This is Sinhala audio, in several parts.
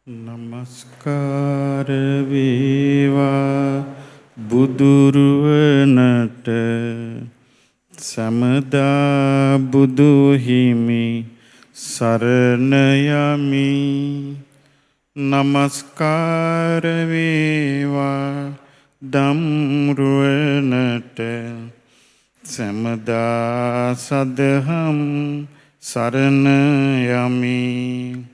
නමස්කාර වේවා බුදුරුවනට සමදා බුදු හිමි සරණ යමි. නමස්කාර වේවා ධම්රුවනට සමදා සදහම් සරණ යමි.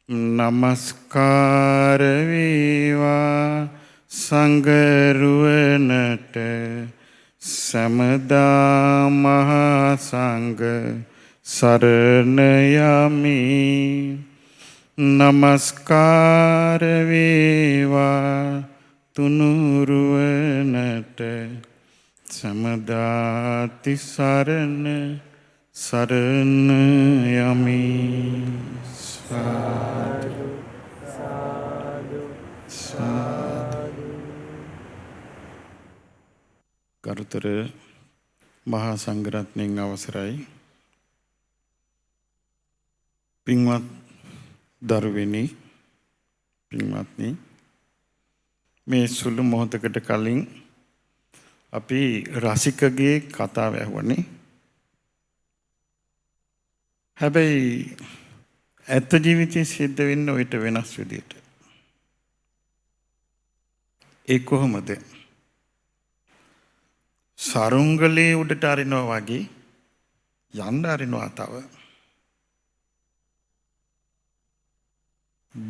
නමස්කාර වේවා සංඝරුවනට සමදා මහා සංඝ සරණ යමි. නමස්කාර වේවා තුනුරුවනට සමදා තිසරණ සරණ යමි. සාදු සාදු සාදු. කරුතර මහා සංඝරත්නයන් අවසරයි. පින්වත් දරුවෙනි, පින්වත්නි, මේ සුළු මොහොතකට කලින් අපි රසිකගේ කතාව ඇහුවනේ. හැබැයි ඇත්ත ජීවිතයේ සිද්ධ වෙන්න ඔයිට වෙනස් විදියට. ඒ කොහොමද? සරුංගලේ උඩට අරිනවා වගේ යන්න අරිනවා තව.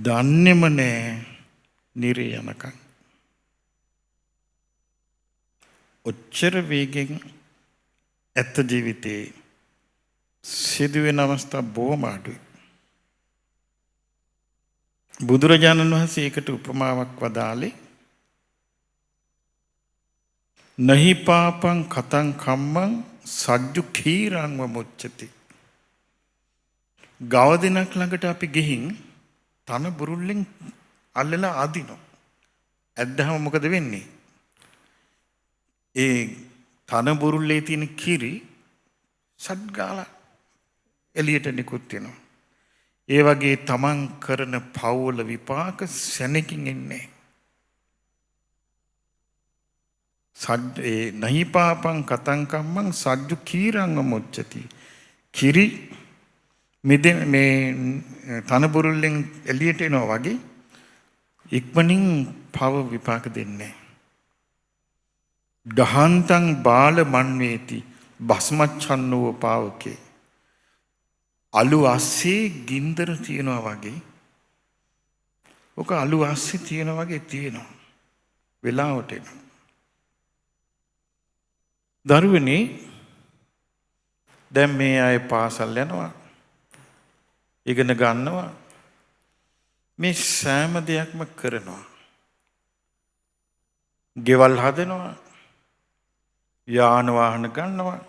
දන්නේම නෑ නිරේ යනකම්. ඔච්චර වේගෙන් ඇත්ත ජීවිතේ සිදුවෙන අවස්ථා බොහොම අඩුයි. බුදුරජාණන් වහන්සේ ඒකට උපමාවක් වදාළේ නහි පාපං කතං කම්මං සජ්ජු කීරංව මුච්චති. ගව දිනක් ළඟට අපි ගිහින් තන බුරුල්ලෙන් අල්ලලා අදිනවා. ඇද්දහම මොකද වෙන්නේ? ඒ තන බුරුල්ලේ තියෙන කිරි සඩ් ගාලා එළියට නිකුත් වෙනවා. ඒ වගේ තමන් කරන පවුල විපාක සැනකින් එන්නේ. නහි පාපං කතං කම්මං සජ්ජු කීරංව මුච්චති. කිරි මේ තන බුරුල්ලෙන් එළියට එනවා වගේ ඉක්මනින් පව විපාක දෙන්නේ. දහන්තං බාල මන්වේති භස්මච්ඡන්නෝ පාවකේ. අලු අස්සේ ගින්දර තියනවා වගේ. ඔක අලු අස්සේ තියනවා වගේ තියෙනවා. වෙලාවට එනවා. දරුවනේ, දැන් මේ අය පාසල් යනවා, ඉගෙන ගන්නවා, මේ සෑම දෙයක්ම කරනවා. ගෙවල් හදනවා, යාන වාහන ගන්නවා,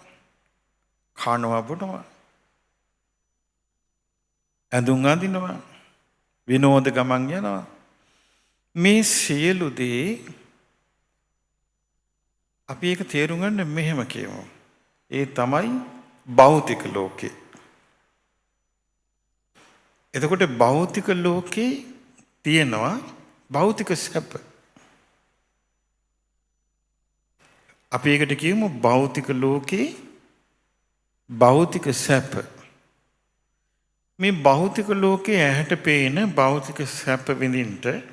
කනවා බොනවා, ඇඳුම් අඳිනවා, විනෝද ගමන් යනවා. මේ සියලු දේ අපි ඒක තේරුම් ගන්න මෙහෙම කියමු. ඒ තමයි භෞතික ලෝකේ. එතකොට භෞතික ලෝකේ තියෙනවා භෞතික සැප. අපි ඒකට කියමු භෞතික ලෝකේ භෞතික සැප. මේ භෞතික ලෝකයේ ඇහැට පේන භෞතික සැප විඳින්න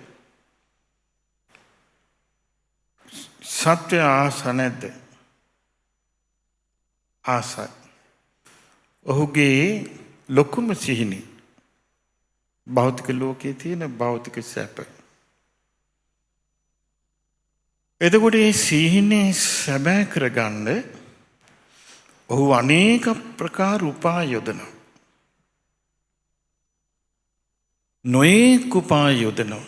සත්‍ය ආස නැද්ද? ආසයි. ඔහුගේ ලොකුම සිහිනි භෞතික ලෝකයේ තියෙන භෞතික සැප. එතකොට මේ සිහිනේ සැබෑ කරගන්න ඔහු අනේක ප්‍රකාර උපාය යොදනවා. නොයෙක් උපාය යොදනවා.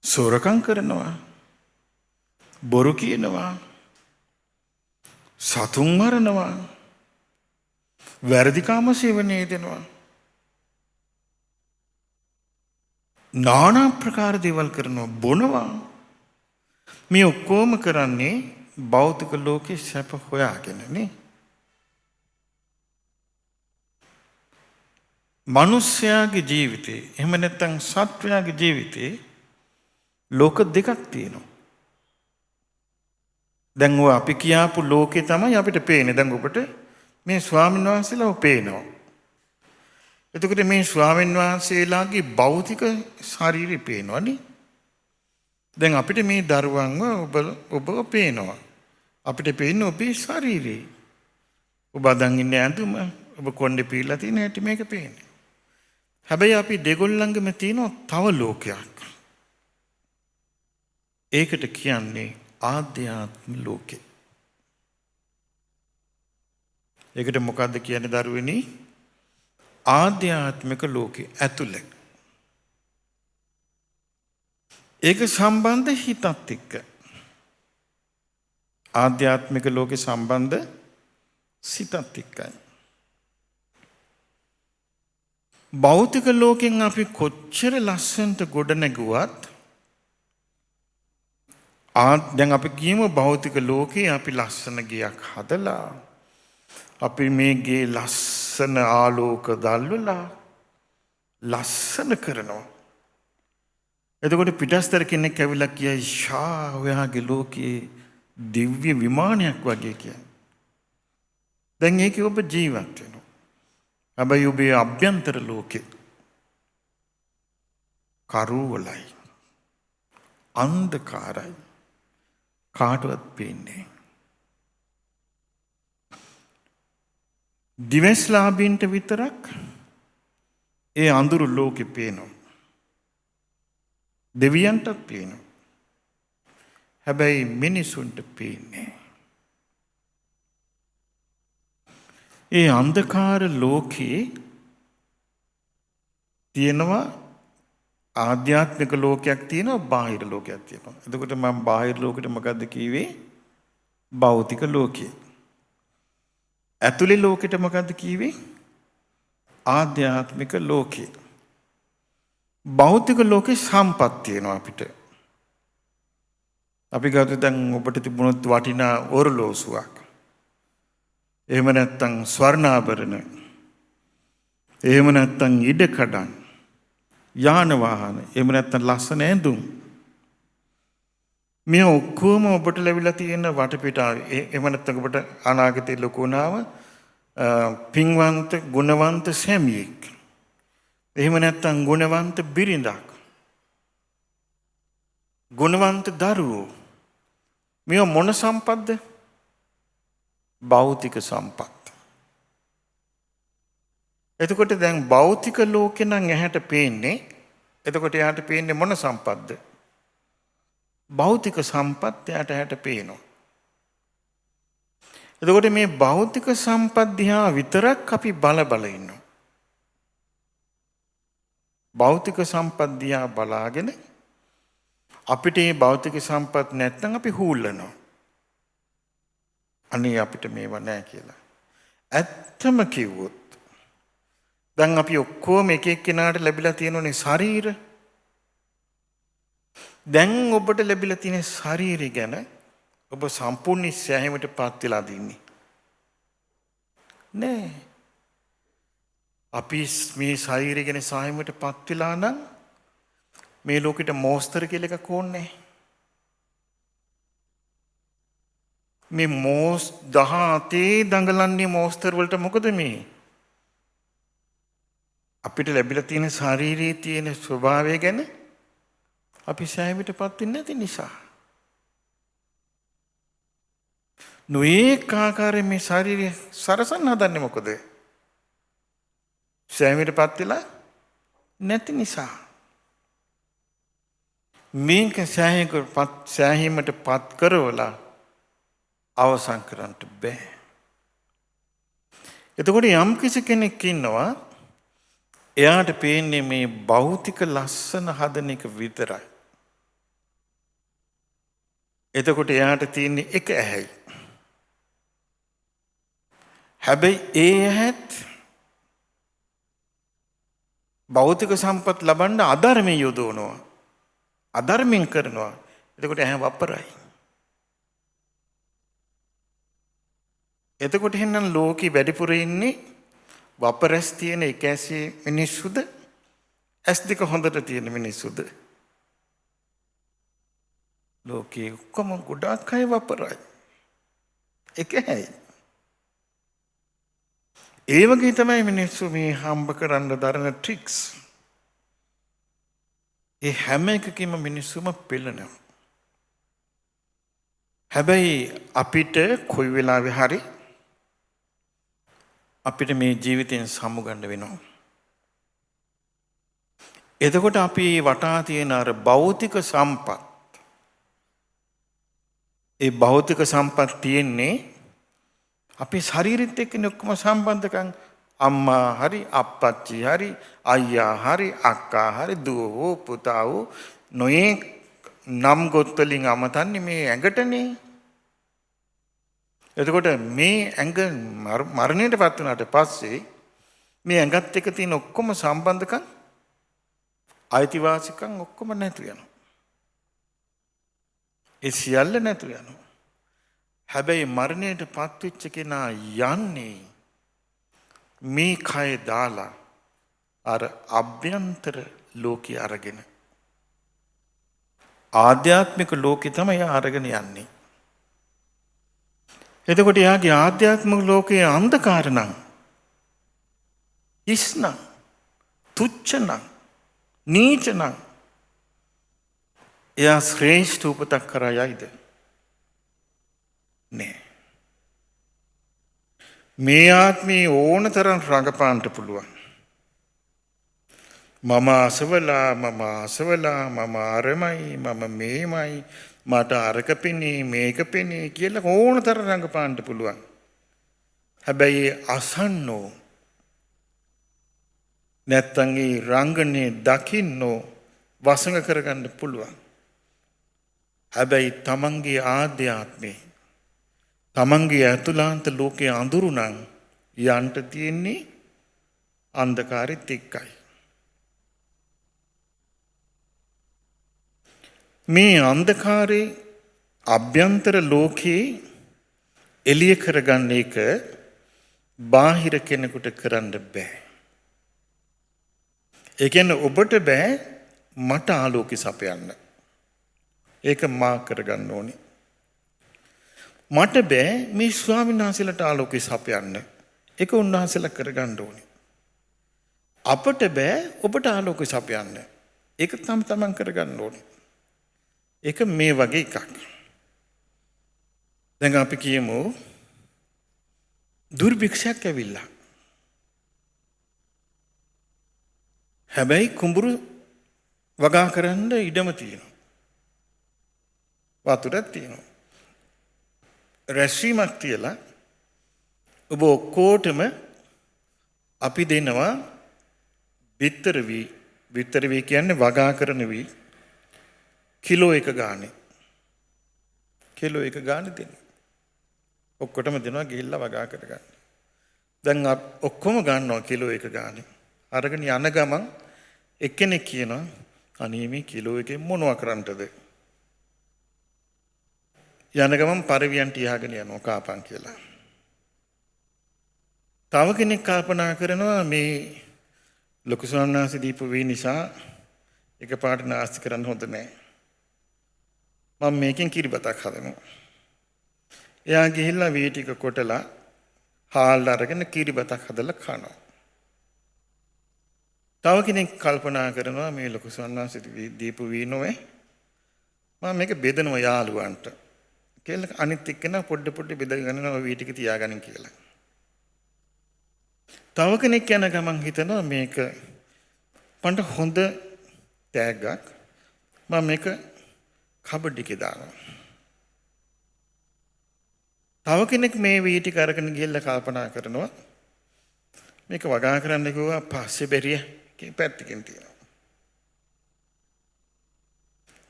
සොරකම් කරනවා, බොරු කියනවා, සතුන් මරනවා, වැරදි කාම සේවනයේ දෙනවා. নানা ප්‍රකාර දේවල් කරනවා, බොනවා. මේ ඔක්කොම කරන්නේ භෞතික ලෝකේ සැප හොයාගෙන නේ. මිනිස්යාගේ ජීවිතේ එහෙම නැත්නම් සත්වයාගේ ජීවිතේ ලෝක දෙකක් තියෙනවා. දැන් ඔය අපි කියාපු ලෝකේ තමයි අපිට පේන්නේ. දැන් ඔබට මේ ස්වාමීන් වහන්සේලාව පේනවා. එතකොට මේ ස්වාමීන් වහන්සේලාගේ භෞතික ශරීරය පේනවනේ. දැන් අපිට මේ දරුවන්ව ඔබව පේනවා. අපිට පේන්නේ ඔබේ ශරීරය. ඔබ අදන් ඉන්නේ ඇඳුම, ඔබ කොණ්ඩේ පීලා තියෙන හැටි මේක පේන්නේ. හැබැයි අපි දෙගොල්ලන්ගෙම තියෙන තව ලෝකයක්. ඒකට කියන්නේ ආධ්‍යාත්ම ලෝකේ. ඒකට මොකද්ද කියන්නේ දරුවනි? ආධ්‍යාත්මික ලෝකේ ඇතුළේ. ඒක සම්බන්ධ හිතත් එක්ක. ආධ්‍යාත්මික ලෝකේ සම්බන්ධ සිතත් එක්කයි. භෞතික ලෝකෙන් අපි කොච්චර ලස්සනට ගොඩ නැගුවත් දැන් අපි කියමු භෞතික ලෝකේ අපි ලස්සන ගයක් හදලා අපි මේ ගේ ලස්සන ආලෝක දැල්වලා ලස්සන කරනවා. එතකොට පිටස්තර කෙනෙක් ඇවිල්ලා කියයි ෂා ඔයාගේ ලෝකයේ දිව්‍ය විමානයක් වගේ කියයි. දැන් ඒකේ ඔබ ජීවත් වෙනවා. හැබැයි ඔබේ අභ්‍යන්තර ලෝකේ කරුවලයි අන්ධකාරයි කාටවත් පේන්නේ. දිවස්ලාභීන්ට විතරක් ඒ අඳුරු ලෝකේ පේනවා. දෙවියන්ටත් පේනවා. හැබැයි මිනිසුන්ට පේන්නේ. ඒ අන්ධකාර ලෝකේ තියෙනවා ආධ්‍යාත්මික ලෝකයක් තියෙනවා බාහිර ලෝකයක් තියෙනවා. එතකොට මම බාහිර ලෝකෙට මොකද්ද කිව්වේ? භෞතික ලෝකය. ඇතුලේ ලෝකෙට මොකද්ද කිව්වේ? ආධ්‍යාත්මික ලෝකය. භෞතික ලෝකේ සම්පත් තියෙනවා අපිට. අපි ගත්තොත් දැන් ඔබට තිබුණොත් වටිනා ඔරලෝසුවක්. එහෙම නැත්නම් ස්වර්ණාභරණ. එහෙම නැත්නම් ඉඩකඩම්. යාන වාහන. එහෙම නැත්නම් ලස්සන ඇඳුම්. මේ ඔක්කොම ඔබට ලැබිලා තියෙන වටපිටාව. එහෙම නැත්නම් ඔබට අනාගතේ ලොකුනාම පින්වන්ත ගුණවන්ත සැමියෙක්. එහෙම නැත්නම් ගුණවන්ත බිරිඳක්. ගුණවන්ත දරුවෝ. මේ මොන සම්පත්ද? භෞතික සම්පත්. එතකොට දැන් භෞතික ලෝකේ නම් ඇහැට පේන්නේ. එතකොට එයාට පේන්නේ මොන සම්පත්ද? භෞතික සම්පත් එයාට පේනවා. එතකොට මේ භෞතික සම්පත් දිහා විතරක් අපි බල ඉන්නවා. භෞතික සම්පත් දිහා බලාගෙන අපිට මේ භෞතික සම්පත් නැත්නම් අපි හූල්ලනවා. අනේ අපිට මේව නැහැ කියලා. ඇත්තම කිව්වොත් දැන් අපි ඔක්කොම එක එක්කෙනාට ලැබිලා තියෙනනේ ශරීර. දැන් ඔබට ලැබිලා තියෙන ශරීරය ගැන ඔබ සම්පූර්ණ සෑහීමටපත් වෙලා දින්නේ නෑ. අපි මේ ශරීරය ගැන සෑහීමටපත් වෙලා නම් මේ ලෝකෙට මෝස්තර කියලා එකක් ඕනේ. මේ 17 දඟලන්නේ මෝස්තර වලට මොකද මේ? අපිට ලැබිලා තියෙන ශාරීරියේ තියෙන ස්වභාවය ගැන අපි සෑහීමටපත් වෙන්නේ නැති නිසා. නොඒක ආකාරයෙන් මේ ශාරීරිය සරසන්න හදන්නේ මොකද? සෑහීමටපත් වෙලා නැති නිසා. මේක සෑහීමටපත් කරවලා අවසන් කරන්න බෑ. එතකොට යම් කිසි කෙනෙක් ඉන්නවා එයාට පේන්නේ මේ භෞතික ලස්සන හදන එක විතරයි. එතකොට එයාට තියෙන්නේ එක ඇහැයි. හැබැයි ඒ ඇහත් භෞතික සම්පත් ලබන්න අධර්මයෙන් යොදවනවා. අධර්මයෙන් කරනවා. එතකොට ඇහැ වපරයි. එතකොට එහෙනම් ලෝකෙ වැඩිපුර ඉන්නේ වපරැස් තියෙන එක ඇසේ මිනිස්සුද ඇස් දෙක හොඳට තියෙන මිනිස්සුද ලෝකයේ ඔක්කොම ගොඩාක් අය වපරයි. එක ඇයි. ඒ වගේ තමයි මිනිස්සු මේ හම්බ කරන්න දරන ට්‍රික්ස්. ඒ හැම එකකින්ම මිනිස්සුම පෙළෙනවා. හැබැයි අපිට කොයි වෙලාවෙ හරි අපිට මේ ජීවිතයෙන් සමුගන්න වෙනවා. එතකොට අපි වටා තියෙන අර භෞතික සම්පත් ඒ භෞතික සම්පත් තියෙන්නේ අපේ ශරීරෙත් එක්ක ඔක්කොම සම්බන්ධකම් අම්මා හරි අප්පච්චි හරි අයියා හරි අක්කා හරි දුව පුතා නොයේ නම් ගොත් වලින් අමතන්නේ මේ ඇඟටනේ. එතකොට මේ ඇඟ මරණයටපත් වුණාට පස්සේ මේ ඇඟත් එක්ක තියෙන ඔක්කොම සම්බන්ධකම් අයිතිවාසිකම් ඔක්කොම නැතු වෙනවා. ඒ සියල්ල නැතු වෙනවා. හැබැයි මරණයටපත් වෙච්ච කෙනා යන්නේ මේ කය දාලා අර අභ්‍යන්තර ලෝකේ අරගෙන ආධ්‍යාත්මික ලෝකේ තමයි අරගෙන යන්නේ. එතකොට යාගේ ආධ්‍යාත්මික ලෝකයේ අන්ධකාර නම් ඉස්න තුච්ච නම් නීච නම් එයා ශ්‍රේෂ්ඨ උපතක් කරා යයිද? නෑ. මේ ආත්මේ ඕන තරම් රඟපාන්න පුළුවන්. මම අසවලා මම අරමයි මම මේමයි මට අරක පෙනේ මේක පෙනේ කියලා ඕන තරම් රඟපාන්න පුළුවන්. හැබැයි අසන්නෝ නැත්තම් ඒ රංගනේ දකින්නෝ වසඟ කරගන්න පුළුවන්. හැබැයි තමන්ගේ ආධ්‍යාත්මේ තමන්ගේ ඇතුළාන්ත ලෝකයේ අඳුරු නම් යන්න තියෙන්නේ අන්ධකාරෙත් එක්කයි. මේ අන්ධකාරේ අභ්‍යන්තර ලෝකේ එළිය කරගන්න එක බාහිර කෙනෙකුට කරන්න බෑ. ඒ කියන්නේ ඔබට බෑ මට ආලෝකය සපයන්න. ඒක මා කරගන්න ඕනේ. මට බෑ මේ ස්වාමීන් වහන්සේලාට ආලෝකය සපයන්න. ඒක උන්වහන්සේලා කරගන්න ඕනේ. අපට බෑ ඔබට ආලෝකය සපයන්න. ඒක තමන් කරගන්න ඕනේ. ඒක මේ වගේ එකක්. දැන් අපි කියමු දුර්භික්ෂයක් ඇවිල්ලා. හැබැයි කුඹුරු වගා කරන්න ඉඩම තියෙනවා. වතුරක් තියෙනවා. රැස්වීමක් තියලා ඔබ ඔක්කොටම අපි දෙනවා බිත්තර වී කියන්නේ වගා කරන වී කිලෝ 1 ගානේ. කිලෝ 1 ගානේ දෙනවා. ඔක්කොටම දෙනවා ගිහිල්ලා වගා කරගන්න. දැන් ඔක්කොම ගන්නවා කිලෝ 1 ගානේ. අරගෙන යන ගමන් එක්කෙනෙක් කියනවා අනේ මේ කිලෝ 1 මොනවා කරන්නද? යන ගමන් පරිවියන් තියාගෙන යනවා කාපන් කියලා. තව කෙනෙක් කල්පනා කරනවා මේ ලොකු ස්වාමීන් වහන්සේ දීපු වී නිසා එකපාරට නාස්ති කරන්න හොඳ නැහැ. මම මේකෙන් කිරිබතක් හදනවා. එයා ගිහිල්ලා වී ටික කොටලා හාල් අරගෙන කිරිබතක් හදලා කනවා. තව කෙනෙක් කල්පනා කරනවා මේ ලොකු ස්වාමීන් වහන්සේ දීපු වී නොවේ. මම මේක බෙදනවා යාළුවන්ට. කියලා අනිත් එක්කෙනා පොඩ බෙදගෙන වී ටික තියාගන්න කියලා. තව කෙනෙක් යන ගමන් හිතනවා මේක පන්ට හොඳ තෑග්ගක් මම මේක කබඩ් එකේ දානවා. තව කෙනෙක් මේ වී ටික අරගෙන ගිහලා කල්පනා කරනවා මේක වගා කරන්න කිව්වා පස්සේ බැරිය පැත්තකින් තියෙනවා.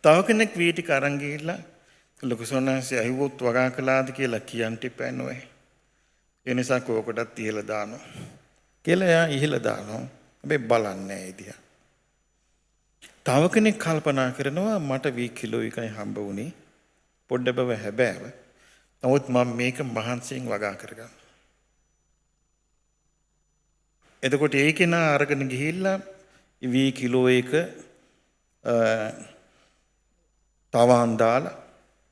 තව කෙනෙක් වී ටික අරන් ගිහලා ලොකු සොන්නාන්සේ අහුවොත් වගා කළාද කියලා කියන්න ඉපෑ නෝයි. ඒ නිසා කෝකටත් ඉහළ දානවා. කියලා එයා ඉහළ දානවා. හැබැයි බලන්නේ නැහැ ඉතියා. තව කෙනෙක් කල්පනා කරනවා මට වී කිලෝ 1යි හම්බ වුණේ. පොඩ්ඩ බව හැබෑව. නමුත් මම මේක මහන්සියෙන් වගා කරගන්න. එතකොට ඒ කෙනා අරගෙන ගිහිල්ලා වී කිලෝ එක තවන් දාලා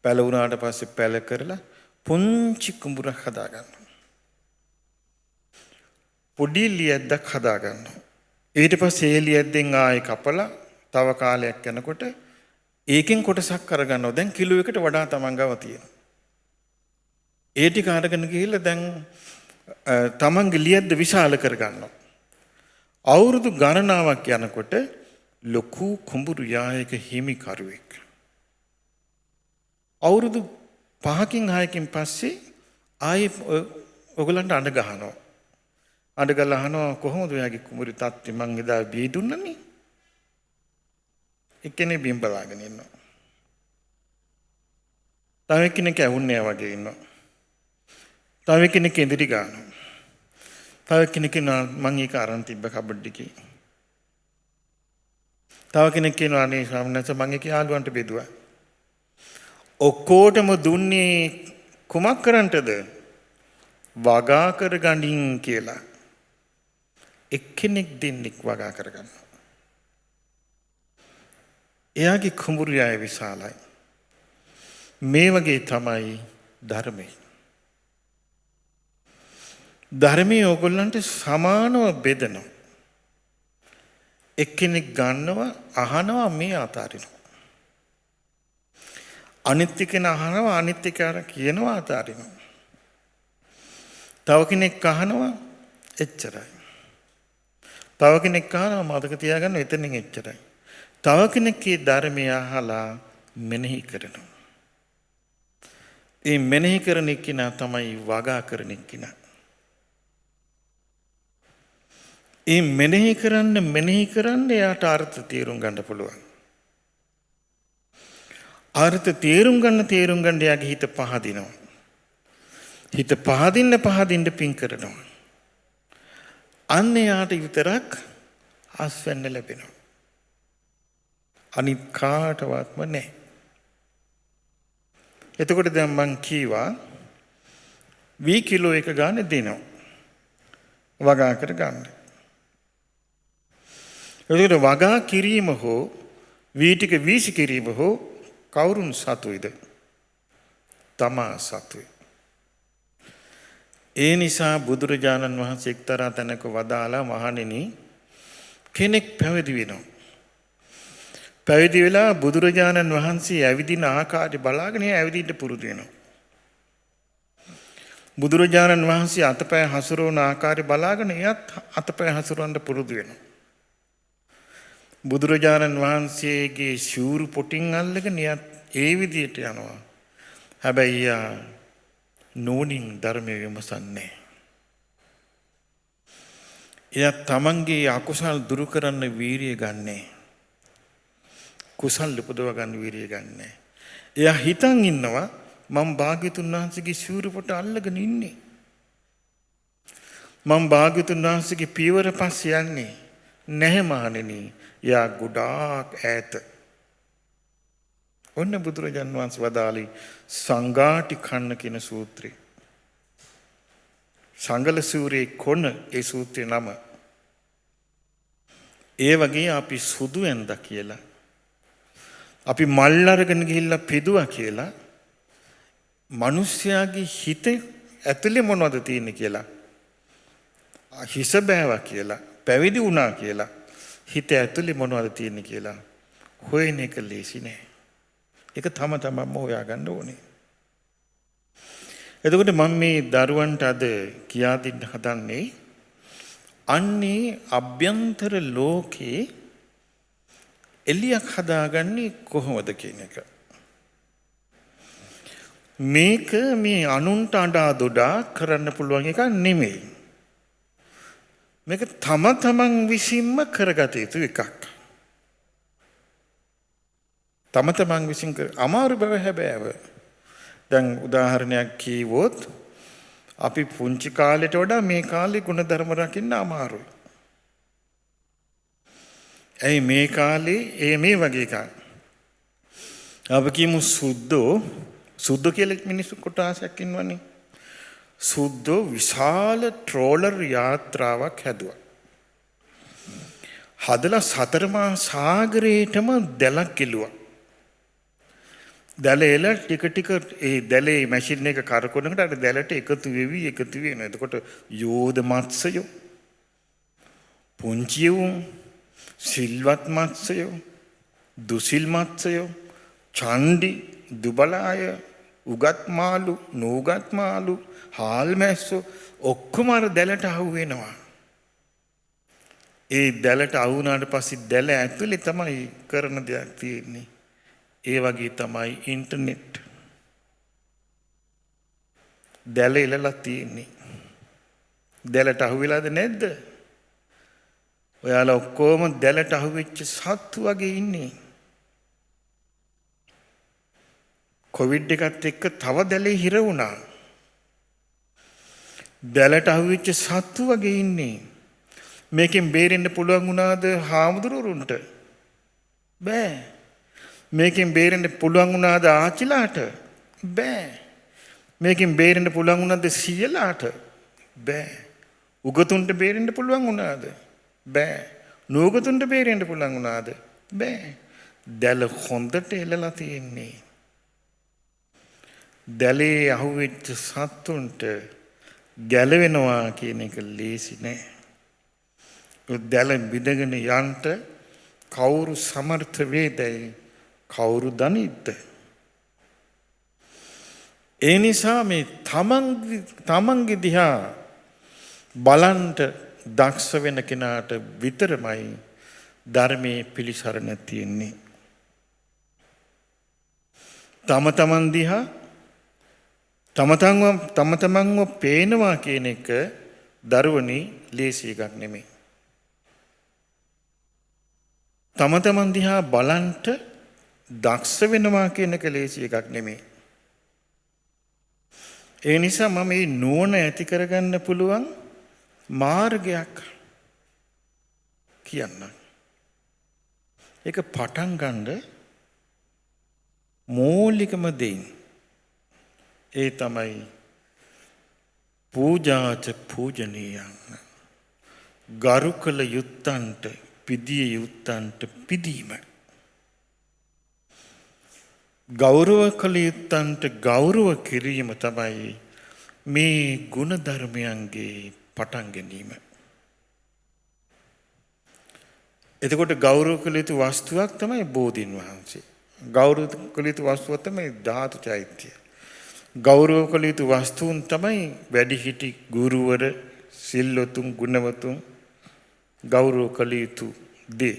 පැල වුණාට පස්සේ පැල කරලා පුංචි කුඹුරක් හදා ගන්නවා. පොඩි ලියද්දක් හදා ගන්නවා. ඊට පස්සේ ඒ ලියද්දෙන් ආයෙ කපලා තව කාලයක් යනකොට ඒකෙන් කොටසක් අරගන්නවා. දැන් කිලෝ එකට වඩා තමන් ගාව තියෙනවා. ඒ ටික අරගෙන ගිහිල්ලා දැන් තමන්ගේ ලියද්ද විශාල කරගන්නවා. අවුරුදු ගණනාවක් යනකොට ලොකු කුඹුරු යායක හිමිකරුවෙක්. අවුරුදු 5කින් 6කින් පස්සේ ආයේ ඔයගලන්ට අඬ ගහනවා. අඬ ගහලා අහනවා කොහොමද ඔයාගේ කුඹුරු තත්ත්වය මං එදා බී දුන්නනේ. එක්කෙනෙක් බිම් බලාගෙන ඉන්නවා. තව එක්කෙනෙක් ඇහුන්නේ වගේ ඉන්නවා. තව එක්කෙනෙක් එඳිරි ගන්නවා. තව කෙනෙක් මං ඒක අරන් තිබ්බ කබඩ් එකේ. තව කෙනෙක් කියනවා අනේ ස්වාමීන් වහන්සේ මං ඒක යාළුවන්ට බෙදුවා. ඔක්කොටම දුන්නේ කුමක් කරන්නටද? වගා කරගනින් කියලා. එක්කෙනෙක් දෙන්නෙක් වගා කරගන්නවා. එයාගේ කුඹුරු යාය විශාලයි. මේ වගේ තමයි ධර්මය. ධර්මයේ ඕගොල්ලන්ට සමානව බෙදනවා. එක්කෙනෙක් ගන්නවා අහනවා මේ අතාරිනවා. අනිත් කෙනා අහනවා අනිත් කෙනා කියනවා අතාරිනවා. තව කෙනෙක් අහනවා එච්චරයි. තව කෙනෙක් අහනවා මතක තියාගන්න එතනින් එච්චරයි. තව කෙනෙක්ගේ ධර්මය අහලා මෙනෙහි කරනවා. ඒ මෙනෙහි කරන කෙනා තමයි වගා කරන කෙනා. ඒ මෙනෙහි කරන්න එයාට අර්ථ තේරුම් ගන්න පුළුවන්. අර්ථ තේරුම් ගන්න එයාගේ හිත පහදිනවා. හිත පහදින්න පින් කරනවා. අන්න එයාට විතරක් ආස්වැන්න ලැබෙනවා. අනිත් කාටවත්ම නැහැ. එතකොට දැන් මං කීවා වී කිලෝ එක ගන්න දෙනවා. වගා කර ගන්න. එතකොට වගා කිරීම හෝ වී ටික වීසි කිරීම හෝ කවුරුන් සතුයිද? තමා සතුයි. ඒ නිසා බුදුරජාණන් වහන්සේ එක්තරා තැනක වදාලා මහණෙනි කෙනෙක් පැවිදි වෙනවා. පැවිදි වෙලා බුදුරජාණන් වහන්සේ ඇවිදින ආකාරය බලාගෙන ඇවිදින්න පුරුදු වෙනවා. බුදුරජාණන් වහන්සේ අතපය හසුරවන ආකාරය බලාගෙන එයත් අතපය හසුරවන්න පුරුදු වෙනවා. බුදුරජාණන් වහන්සේගේ ශූරු පොටින් අල්ලගෙන ඒ විදියට යනවා. හැබැයි නෝනින් ධර්මය විමසන්නේ. එයා තමන්ගේ අකුසල් දුරු කරන්න වීරිය ගන්නෑ. කුසල් උපදව ගන්න වීරිය ගන්නෑ. එයා හිතන් ඉන්නවා මම භාග්‍යතුන් වහන්සේගේ ශූරු පොට අල්ලගෙන ඉන්නේ. මම භාග්‍යතුන් වහන්සේගේ පියවර පස්සේ යන්නේ. නැහැ මහණෙනි. යා ගොඩාක් ඈත. ඔන්න බුදුරජාන් වහන්සේ වදාළි සංඝාටි කන්න කියන සූත්‍රය. සංගල සූරේ කොන ඒ සූත්‍රේ නම. ඒ වගේ අපි සුදු ඇඳා කියලා. අපි මල් අරගෙන ගිහිල්ලා පිදුවා කියලා. මිනිස්යාගේ හිත ඇතුලේ මොනවද තියෙන්නේ කියලා. හිස බෑවා කියලා. පැවිදි වුණා කියලා. හිත ඇතුලේ මොනවද තියෙන්නේ කියලා හොයන එක ලේසි නෑ. ඒක තමන්ම හොයා ගන්න ඕනේ. එතකොට මම මේ දරුවන්ට අද කියා දෙන්න හදන්නේ අන්නේ අභ්‍යන්තර ලෝකේ එළියක් හදාගන්නේ කොහොමද කියන එක. මේක මේ අනුන්ට අඬා දොඩා කරන්න පුළුවන් එකක් නෙමෙයි. මේක තමන් විසින්ම කරගත යුතු එකක්. තමන් විසින් අමාරු බව හැබෑව. දැන් උදාහරණයක් කීවොත් අපි පුංචි කාලේට වඩා මේ කාලේ ගුණධර්ම රකින්න අමාරුයි. ඇයි මේ කාලේ මේ වගේ එකක්. අපි කියමු සුද්දෝ කියලා මිනිස්සු කොටසක් ඉන්නවනේ. සුද්දෝ විශාල ට්‍රෝලර් යාත්‍රාවක් හැදුවා. හදලා සතරමා සාගරේටම දැලක් කෙළුවා. දැල එල ටික ටික ඒ දැලේ මැෂින් එක කරකවනකොට අර දැලට එකතු වෙවි වෙනවා. එතකොට යෝධ මත්ස්‍යයෝ, පුංචි වුන්, සිල්වත් මත්ස්‍යයෝ, දුසිල් මත්ස්‍යයෝ, චණ්ඩි, දුබලාය, උගත් මාළු, නූගත් මාළු, හාල් මැස්සෝ ඔක්කොම අර දැලට අහු වෙනවා. ඒ දැලට අහු වුණාට පස්සේ දැල ඇතුලේ තමයි කරන දෙයක් තියෙන්නේ. ඒ වගේ තමයි ඉන්ටර්නෙට්. දැල එලලා තියෙන්නේ. දැලට අහු වෙලාද නැද්ද? ඔයාලා ඔක්කොම දැලට අහු වෙච්ච සත්තු වගේ ඉන්නේ. කොවිඩ් එකත් එක්ක තව දැලේ හිර වුණා. දැලට අහු වෙච්ච සත්තු වගේ ඉන්නේ. මේකෙන් බේරෙන්න පුළුවන් වුණාද හාමුදුරුවරුන්ට? බෑ. මේකෙන් බේරෙන්න පුළුවන් වුණාද ආච්චිලාට? බෑ. මේකෙන් බේරෙන්න පුළුවන් වුණාද සීයලාට? බෑ. උගතුන්ට බේරෙන්න පුළුවන් වුණාද? බෑ. නූගතුන්ට බේරෙන්න පුළුවන් වුණාද? බෑ. දැල හොඳට එලලා තියෙන්නේ. දැලේ අහුවෙච්ච සත්තුන්ට ගැලවෙනවා කියන එක ලේසි නෑ. දැල බිඳගෙන යන්න කවුරු සමර්ථ වේදයි කවුරු දනිද්ද? ඒ නිසා මේ තමන්ගේ දිහා බලන්ට දක්ෂ වෙන කෙනාට විතරමයි ධර්මයේ පිළිසරණ තියෙන්නේ. තමන් දිහා තමන්ව පේනවා කියන එක දරුවනි ලේසි එකක් නෙමෙයි. තමන් දිහා බලන්ට දක්ෂ වෙනවා කියන එක ලේසි එකක් නෙමෙයි. ඒ නිසා මම මේ නුවණ ඇති කරගන්න පුළුවන් මාර්ගයක් කියන්න. ඒක පටන් ගන්න මූලිකම දෙයින් ඒ තමයි පූජාච පූජනීයං. ගරු කළ යුත්තන්ට පිදිය යුත්තන්ට පිදීම. ගෞරව කළ යුත්තන්ට ගෞරව කිරීම තමයි මේ ගුණ ධර්මයන්ගේ පටන් ගැනීම. එතකොට ගෞරව කළ යුතු වස්තුවක් තමයි බෝධීන් වහන්සේ. ගෞරව කළ යුතු වස්තුව තමයි ධාතු චෛත්‍ය. ගෞරව කළ යුතු වස්තුන් තමයි වැඩිහිටි ගුරුවර, සිල්වතුන්, ගුණවතුන් ගෞරව කළ යුතු දේ.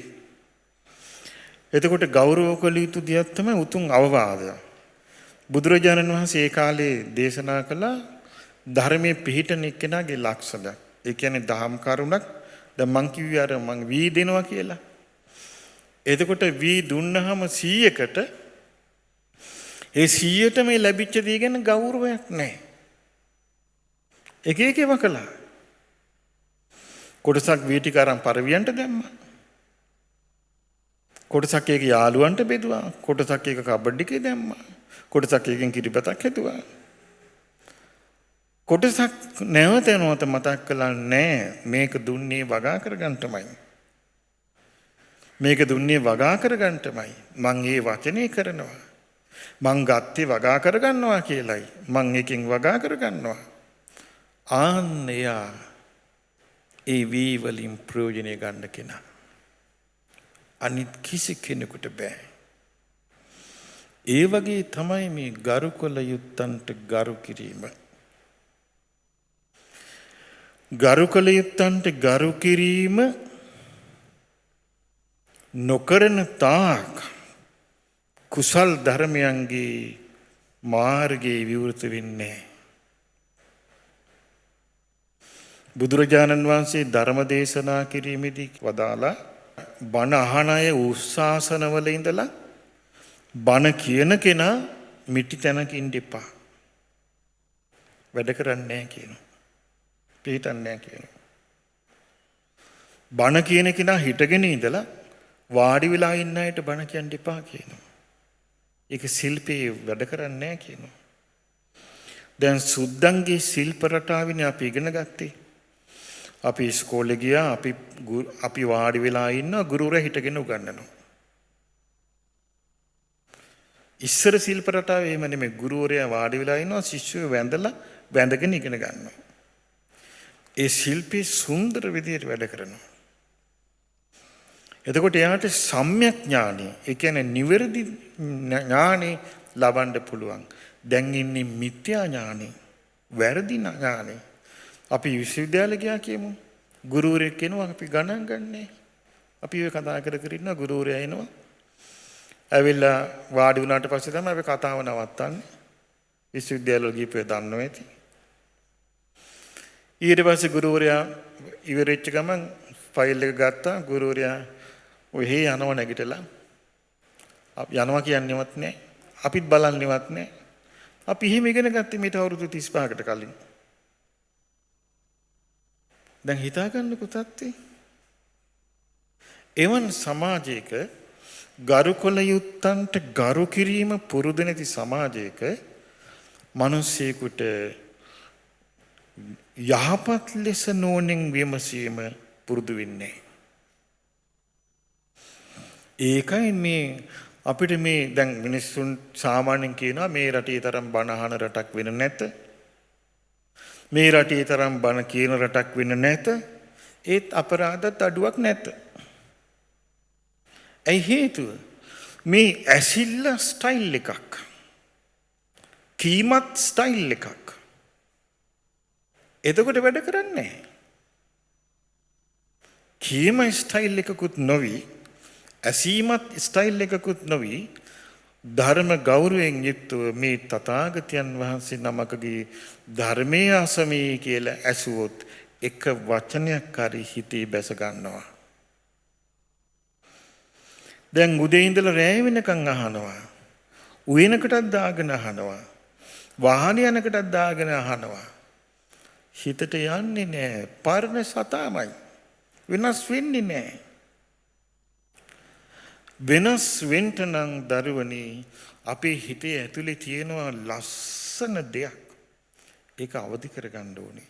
එතකොට ගෞරව කළ යුතු දෙයක් තමයි උතුම් අවවාදය. බුදුරජාණන් වහන්සේ ඒ කාලේ දේශනා කළ ධර්මයේ පිහිටන එක්කෙනාගේ ලක්ෂණ. ඒ කියන්නේ දහම් කරුණක්. දැන් මං කිව්වේ අර මං වී දෙනවා කියලා. එතකොට වී දුන්නාම 100කට ඒ 100ට මේ ලැබිච්ච දේ ගැන ගෞරවයක් නැහැ. එක එකව කළා. කොටසක් වී ටික අරන් පරවියන්ට දැම්මා. කොටසක් ඒක යාළුවන්ට බෙදුවා. කොටසක් ඒක කබඩ් එකේ දැම්මා. කොටසක් එකෙන් කිරිබතක් හැදුවා. කොටසක් නැවත මතක් කළා නෑ මේක දුන්නේ වගා කරගන්නටමයි. මේක දුන්නේ වගා කරගන්නටමයි. මං ඒ වචනේ කරනවා. මං ගත්තේ වගා කරගන්නවා කියලයි. මං එකෙන් වගා කරගන්නවා. ආන්නයා ඒ වී වලින් ප්‍රයෝජනය ගන්න කෙනා. අනිත් කිසි කෙනෙකුට බෑ. ඒ වගේ තමයි මේ ගරු කළ යුත්තන්ට ගරු කිරීම. ගරු කළ යුත්තන්ට ගරු කිරීම නොකරන තාක් කුසල් ධර්මයන්ගේ මාර්ගයේ විවෘත වෙන්නේ. බුදුරජාණන් වහන්සේ ධර්ම දේශනා කිරීමේදී වදාලා බණ අහන අය උස්සාසනවල ඉඳලා බණ කියන කෙනා මිටි තැනක ඉන්න එපා. වැඩ කරන්නේ නැහැ කියනවා. පිටන්නේ නැහැ කියනවා. බණ කියන කෙනා හිටගෙන ඉඳලා වාඩි වෙලා ඉන්න අයට බණ කියන්න එපා කියනවා. ඒක ශිල්පේ වැඩ කරන්නේ නැහැ කියනවා. දැන් සුද්දන්ගේ ශිල්ප රටාවනේ අපි ඉගෙන ගත්තේ. අපි ඉස්කෝලේ ගියා අපි වාඩි වෙලා ඉන්න ගුරුවරයා හිටගෙන උගන්වනවා. ඉස්සර ශිල්ප රටාව එහෙම නෙමෙයි. ගුරුවරයා වාඩි වෙලා ඉන්නවා ශිෂ්‍යයෝ වැඳගෙන ඉගෙන ගන්නවා. ඒ ශිල්පී සුන්දර විදියට වැඩ කරනවා. එතකොට එයාට සම්‍යක් ඥානෙ, ඒ කියන්නේ නිවැරදි ඥානෙ ලබන්න පුළුවන්. දැන් ඉන්නේ මිත්‍යා ඥානෙ, වැරදි ඥානෙ. අපි විශ්වවිද්‍යාලේ ගියා කියමු. ගුරුවරයෙක් එනවා අපි ගණන් ගන්නෑ. අපි ඔය කතා කර ඉන්න ගුරුවරයා එනවා. ඇවිල්ලා වාඩි වුණාට පස්සේ තමයි අපි කතාව නවත්තන්නේ. විශ්වවිද්‍යාලවල ගිහපුවා දන්නව ඇති. ඊට පස්සේ ගුරුවරයා ඉවරෙච්ච ගමන් ෆයිල් එක ගත්තා. ගුරුවරයා ඔහේ යනවා නැගිටලා. අපි යනවා කියන්නේවත් නැහැ. අපිත් බලන්නේවත් නැහැ. අපි එහෙම ඉගෙන ගත්තේ මේට අවුරුදු 35කට කලින්. දැන් හිතා ගන්නකො තත්ත්වේ. එවන් සමාජයක ගරු කළ යුත්තන්ට ගරු කිරීම පුරුදු නැති සමාජයක මිනිස්සෙකුට යහපත් ලෙස නෝනෙන් විමසීම පුරුදු වෙන්නේ. ඒකයි මේ අපිට මේ දැන් මිනිස්සුන් සාමාන්‍යයෙන් කියනවා මේ රටේ තරම් බණ අහන රටක් වෙන නැත. මේ රටේ තරම් බණ කියන රටක් වෙන නැත. ඒත් අපරාධත් අඩුවක් නැත. ඇයි හේතුව? මේ ඇසිල්ල ස්ටයිල් එකක්. කීමත් ස්ටයිල් එකක්. එතකොට වැඩ කරන්නේ නැහැ. කීම ස්ටයිල් එකකුත් නොවි, ඇසීමත් ස්ටයිල් එකකුත් නොවි, ධර්ම ගෞරවයෙන් යුක්තව මේ තථාගතයන් වහන්සේ නමකගේ ධර්මයේ අසමී කියලා ඇසුවොත් එක වචනයක් හරි හිතේ බැස ගන්නවා. දැන් උදේ ඉඳලා රැය වෙනකන් අහනවා. උයනකටත් දාගෙන අහනවා. වාහන යනකටත් දාගෙන අහනවා. හිතට යන්නේ නැහැ. පරණ සතාමයි. වෙනස් වෙන්නේ නැහැ. වෙනස් වෙන්න නම් දරුවනි අපේ හිතේ ඇතුලේ තියෙනවා ලස්සන දෙයක්. ඒක අවදි කරගන්න ඕනේ.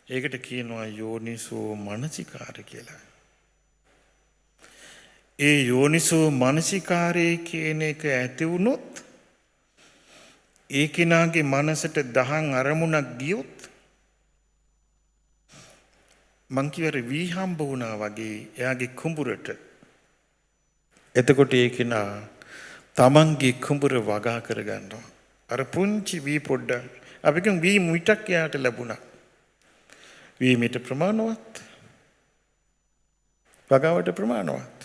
ඒකට කියනවා යෝනිසෝ මනසිකාරය කියලා. ඒ යෝනිසෝ මනසිකාරයේ කියන එක ඇති වුණොත් ඒ කෙනාගේ මනසට දහං අරමුණක් ගියොත් මං කියවර වී හම්බ වුණා වගේ එයාගේ කුඹුරට. එතකොට ඒ කෙනා තමන්ගේ කුඹුර වගා කරගන්නවා. අර පුංචි වී පොඩ්ඩක් අපි කියමු වී මිටක් එයාට ලැබුණා. වී මිට ප්‍රමාණවත්. වගාවට ප්‍රමාණවත්.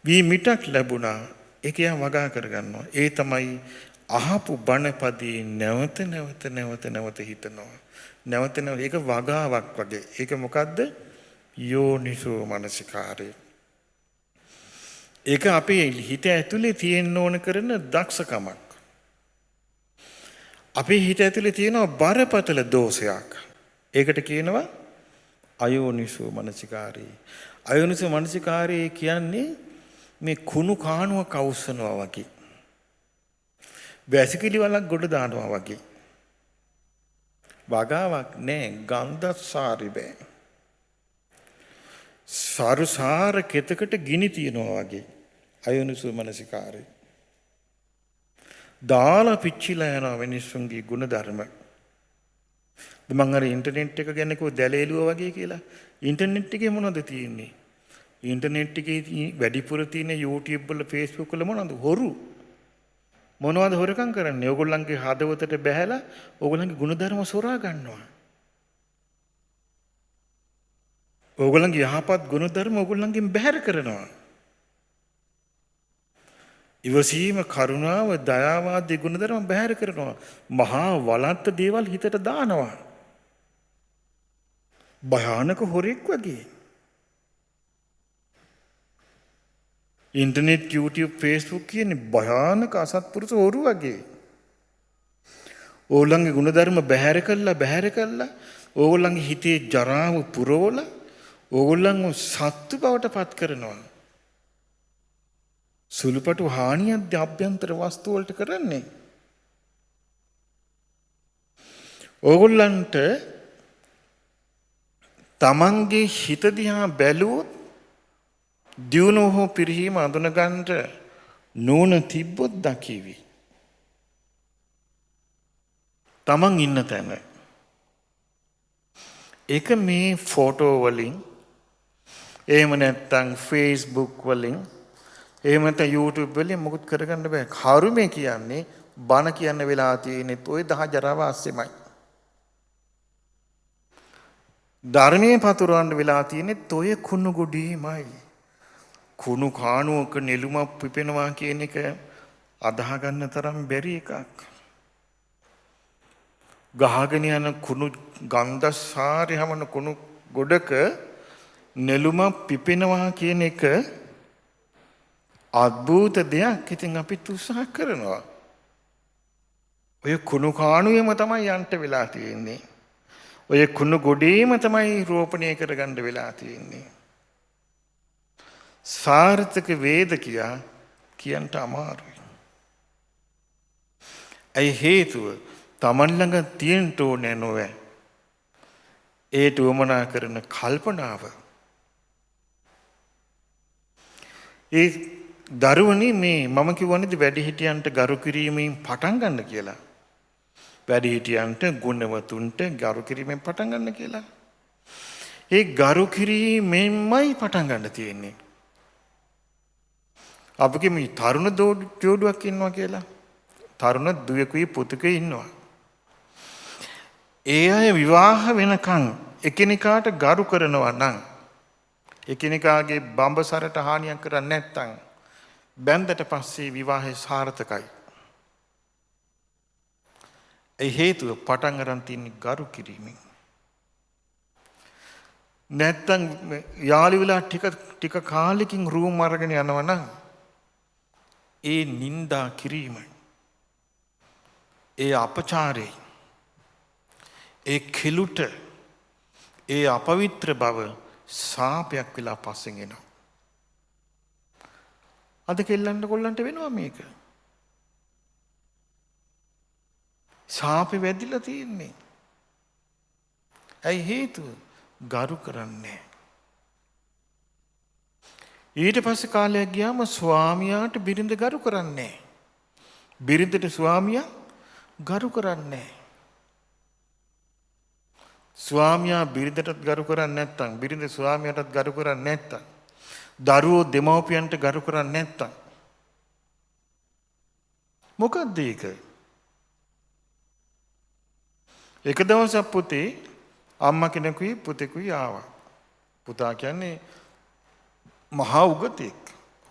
වී මිටක් ලැබුණා. ඒක එයා වගා කරගන්නවා. ඒ තමයි අහපු බණපදී නැවත හිතනවා. නැවත ඒක වගාවක් වගේ. ඒක මොකද්ද? යෝනිසෝ මනසිකාරය. ඒක අපේ හිත ඇතුලේ තියෙන්න ඕන කරන දක්ෂකමක්. අපේ හිත ඇතුලේ තියෙන බරපතල දෝෂයක්. ඒකට කියනවා අයෝනිසෝ මනසිකාරය. අයෝනිසෝ මනසිකාරය කියන්නේ මේ කුණු කාණුව කවුස්සනවා වගේ. වැසිකිලි වලක් ගොඩ දානවා වගේ. වගාවක් නෑ. ගන්ධ සාරි බෑ. සාර කෙතකට ගිනි තියනවා වගේ. අයෝනිසෝ මනසිකාරය. දාලා පිච්චිලා යනවා මිනිස්සුන්ගේ ගුණ ධර්ම. මම අර ඉන්ටර්නෙට් එක ගැන කිව්ව දැලේලුව වගේ කියලා. ඉන්ටර්නෙට් එකේ මොනවද තියෙන්නේ? ඉන්ටර්නෙට් එකේ වැඩිපුර තියෙන YouTube වල Facebook වල මොනවද? හොරු. මොනවද හොරකම් කරන්නේ? ඕගොල්ලන්ගේ හදවතට බැහැලා ඕගොල්ලන්ගේ ගුණධර්ම සොරා ගන්නවා. ඕගොල්ලන්ගේ යහපත් ගුණධර්ම ඕගොල්ලන්ගෙන් බැහැර කරනවා. ඉවසීම, කරුණාව, දයාව ආදී ගුණධර්ම බැහැර කරනවා. මහා වලන්ත දේවල් හිතට දානවා. භයානක හොරෙක් වගේ. ඉන්ටර්නෙට්, YouTube, Facebook කියන්නේ භයානක අසත්පුරුෂ හොරු වගේ. ඕගොල්ලන්ගේ ගුණධර්ම බැහැර කළා ඕගොල්ලන්ගේ හිතේ ජරාව පුරවලා ඕගොල්ලන්ව සත්තු බවට පත් කරනවා. සුළුපටු හානියක් අභ්‍යන්තර වස්තු වලට කරන්නේ. ඕගොල්ලන්ට තමන්ගේ හිත දිහා බැලුවොත් දියුණුව හෝ පිරිහීම අඳුනගන්න නුවණ තිබ්බොත් දකිවි. තමන් ඉන්න තැන. ඒක මේ ෆෝටෝ වලින් එහෙම නැත්නම් Facebook වලින් එහෙම නැත්නම් YouTube වලින් මොකුත් කරගන්න බෑ. කරුමේ කියන්නේ බණ කියන්න වෙලා තියෙන්නේ ඔය 10 ජරාව ආස්සෙමයි. ධර්මයේ පතුරවන්න වෙලා තියෙන්නේ ඔය කුණු ගොඩීමයි. කුණු කාණුවක නෙළුමක් පිපෙනවා කියන එක අදාහ ගන්න තරම් බැරි එකක්. ගහගෙන යන කුණු ගන්ධසාරි හැමන කුණු ගොඩක නෙළුමක් පිපෙනවා කියන එක අద్භූත දෙයක්. ඉතින් අපි උත්සාහ කරනවා. ඔය කුණු කාණුවේම තමයි යන්න වෙලා තියෙන්නේ. ඔය කුණු ගොඩේම තමයි රෝපණය කරගන්න වෙලා තියෙන්නේ. සාර්ථක වේද කියන්න අමාරුයි. ඒ හේතුව තමන් ළඟ තියෙන්න ඕනේ නොවේ. ඒට උවමනා කරන කල්පනාව. ඒ දරුවනි මේ මම කියවනේද වැඩිහිටියන්ට ගරු කිරීමෙන් පටන් ගන්න කියලා. වැඩිහිටියන්ට ගුණවතුන්ට ගරු කිරීමෙන් පටන් ගන්න කියලා. ඒ ගරු කිරීමෙන්මයි පටන් ගන්න තියෙන්නේ. අපගේ මේ තරුණ ජෝඩුවක් ඉන්නවා කියලා. තරුණ දුවෙකුයි පුතුකුයි ඉන්නවා. ඒ අය විවාහ වෙනකන් එකිනෙකාට ගරු කරනවා නම් එකිනෙකාගේ බඹසරට හානියක් කරන්නේ නැත්නම් බැන්දට පස්සේ විවාහය සාර්ථකයි. ඒ හේතුව පටන් අරන් තින්නේ ගරු කිරීමෙන්. නැත්නම් යාළු වෙලා ටික කාලෙකින් රූම් අරගෙන යනවා නම් ඒ නින්දා කිරීම, ඒ අපචාරය, ඒ කෙලුට, ඒ අපවිත්‍ර බව සාපයක් වෙලා පස්සෙන් එනවා. අද කෙල්ලන්ට කොල්ලන්ට වෙනවා මේක. සාපේ වැදිලා තියෙන්නේ. ඇයි හේතුව? ගරු කරන්නේ. ඊට පස්සේ කාලයක් ගියාම ස්වාමියාට බිරිඳ ගරු කරන්නේ. බිරිඳට ස්වාමියා ගරු කරන්නේ. ස්වාමියා බිරිඳටත් ගරු කරන්නේ නැත්නම් බිරිඳ ස්වාමියාටත් ගරු කරන්නේ නැත්නම් දරුවෝ දෙමව්පියන්ට ගරු කරන්නේ නැත්නම් මොකක්ද ඒක? එක දවසක් පුතේ අම්මා කෙනෙකුයි පුතෙකුයි ආවා. පුතා කියන්නේ මහා උගතෙක්.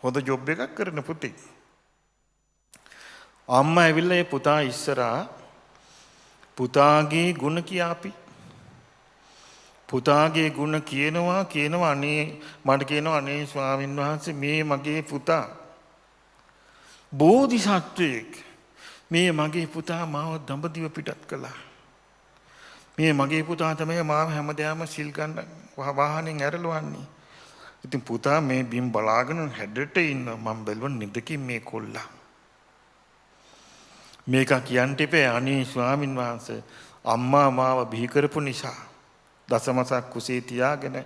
හොඳ ජොබ් එකක් කරන පුතෙක්. අම්මා ඇවිල්ලා ඒ පුතා ඉස්සරහා පුතාගේ ගුණ කියාපි. පුතාගේ ගුණ කියනවා අනේ මට කියනවා අනේ ස්වාමීන් වහන්සේ මේ මගේ පුතා බෝධිසත්වයෙක්. මේ මගේ පුතා මාව දඹදිව පිටත් කළා. මේ මගේ පුතා තමයි මාව හැමදාම සිල් ගන්න වාහනෙන් ඇරලවන්නේ. ඉතින් පුතා මේ බිම් බලාගෙන හැඩට ඉන්න මම බැලුවා නිදකින් මේ කොල්ලා. මේක කියන්න ඉපේ අනේ ස්වාමින් වහන්සේ අම්මා මාව බිහි කරපු නිසා දසමසක් කුසේ තියාගෙන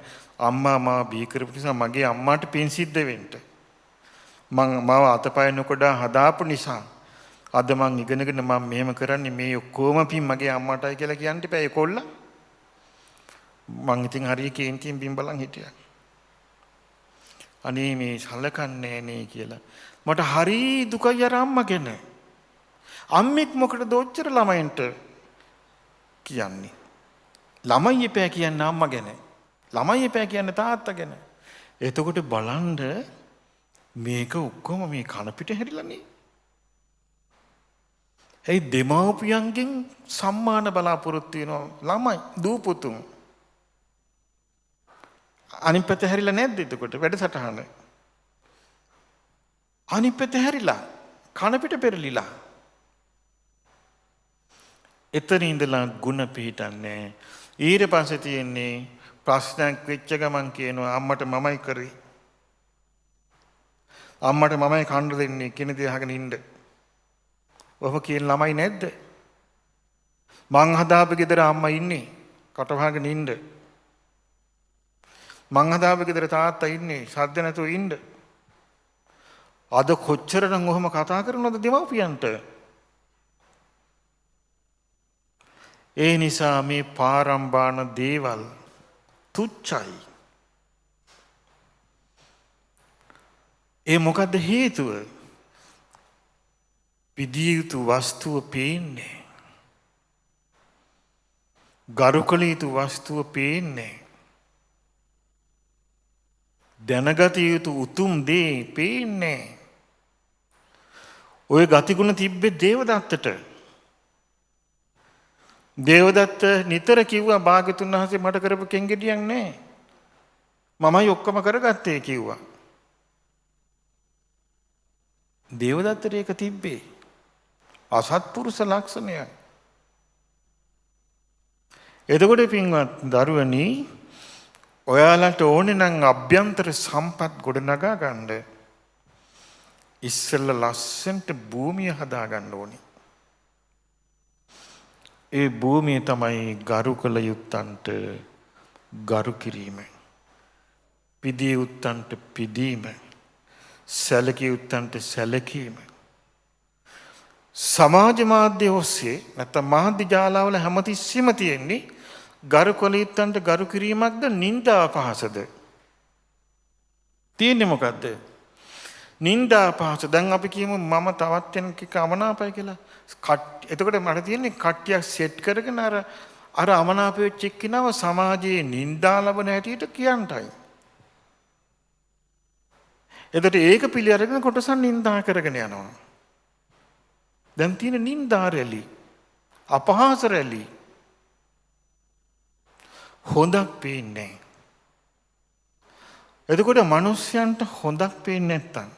අම්මා මාව බිහි කරපු නිසා මගේ අම්මාට පින් සිද්ධ වෙන්න. මම මාව අතපය නොකඩා හදාපු නිසා අද මං ඉගෙනගෙන මම මෙහෙම කරන්නේ මේ ඔක්කොම පින් මගේ අම්මාටයි කියලා කියන්න ඉපේ ඒ කොල්ලා. මං ඉතින් හරිය කේන්තියෙන් බිම් බලන් හිටියා. අනේ මේ සලකන්නේ නේ කියලා. මට හරි දුකයි අර අම්මා ගැන. අම්මෙක් මොකටද ඔච්චර ළමයින්ට කියන්නේ? ළමයි එපෑ කියන්නේ අම්මා ගැන. ළමයි එපෑ කියන්නේ තාත්තා ගැන. එතකොට බලන්න මේක ඔක්කොම මේ කන පිට හැරිලානේ. ඒ දෙමව්පියන්ගෙන් සම්මාන බලාපොරොත්තු වෙනවා ළමයි දූපුතුන්. අනිත් පැත්ත හැරිලා නැද්ද එතකොට වැඩසටහන? අනිත් පැත්ත හැරිලා කන පිට පෙරලිලා. එතන ඉඳලා ಗುಣ පිහිටන්නේ. ඊට පස්සේ තියෙන්නේ ප්‍රශ්නයක් වෙච්ච ගමන් කියනවා අම්මට මමයි කරේ. අම්මට මමයි කන්න දෙන්නේ කෙනෙක් අහගෙන ඉන්න. ඔබ කියන ළමයි නැද්ද? මං හදාපු ගෙදර අම්මා ඉන්නේ කට වහගෙන ඉන්න. මං හදාපු ගෙදර තාත්තා ඉන්නේ සද්ද නැතුව ඉන්න. අද කොච්චරනම් ඔහොම කතා කරනවද දෙමව්පියන්ට? ඒ නිසා මේ පාරම්බාන දේවල් තුච්චයි. ඒ මොකද්ද හේතුව? පිදිය යුතු වස්තුව පේන්නේ. ගරු කළ යුතු වස්තුව පේන්නේ. දැනගත යුතු උතුම් දේ පේන්නේ. ඔය ගතිගුණ තිබ්බේ දේවදත්තට. දේවදත්ත නිතර කිව්වා භාග්‍යතුන් වහන්සේ මට කරපු කෙන්ගෙඩියක් නැහැ. මමයි ඔක්කොම කරගත්තේ කිව්වා. දේවදත්තට ඒක තිබ්බේ අසත්පුරුෂ ලක්ෂණයයි. එතකොට පින්වත් දරුවනි, ඔයාලට ඕනේ නම් අභ්‍යන්තර සම්පත් ගොඩනගා ගන්න ඉස්සෙල්ලා ලස්සනට භූමිය හදා ගන්න ඕනේ. ඒ භූමිය තමයි ගරු කළ යුත්තන්ට ගරු කිරීම, පිදිය යුත්තන්ට පිදීම, සැලකිය යුත්තන්ට සැලකීම. සමාජ මාධ්‍ය ඔස්සේ නැත්නම් මාධ්‍ය ජාලාවල හැමතිස්සෙම තියෙන්නේ ගරු කළ යුත්තන්ට ගරු කිරීමක්ද නින්දා අපහාසද? තියෙන්නේ මොකද්ද? නින්දා අපහාස. දැන් අපි කියමු මම තවත් කෙනෙක් අමනාපයි කියලා. එතකොට මට තියෙන්නේ කට්ටියක් සෙට් කරගෙන අර අමනාප වෙච්ච එක්කිනව සමාජයේ නින්දා ලබන හැටියට කියන්ටයි. එතකොට ඒක පිළි අරගෙන කොටසක් නින්දා කරගෙන යනවා. දැන් තියෙන නින්දා රැලි, අපහාස රැලි. හොඳක් පේන්නේ. එතකොට මිනිස්යන්ට හොඳක් පේන්නේ නැත්තම්,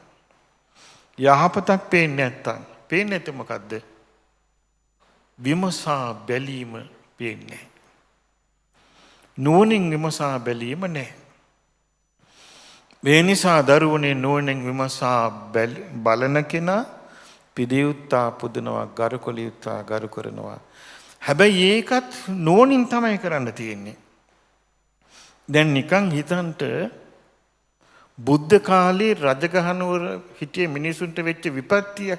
යහපතක් පේන්නේ නැත්තම්, පේන්නේ නැත්තේ මොකද්ද? විමසා බැලීම පේන්නේ. නුවණින් විමසා බැලීම නැහැ. මේ නිසා දරුවනේ නුවණින් විමසා බලන කෙනා පිදියුත්තා පුදනවා, ගරු කළ යුත්තා ගරු කරනවා. හැබැයි ඒකත් නුවණින් තමයි කරන්න තියෙන්නේ. දැන් නිකන් හිතන්ට බුද්ධ කාලේ රජගහනුවර හිටිය මිනිසුන්ට වෙච්ච විපත්තිය.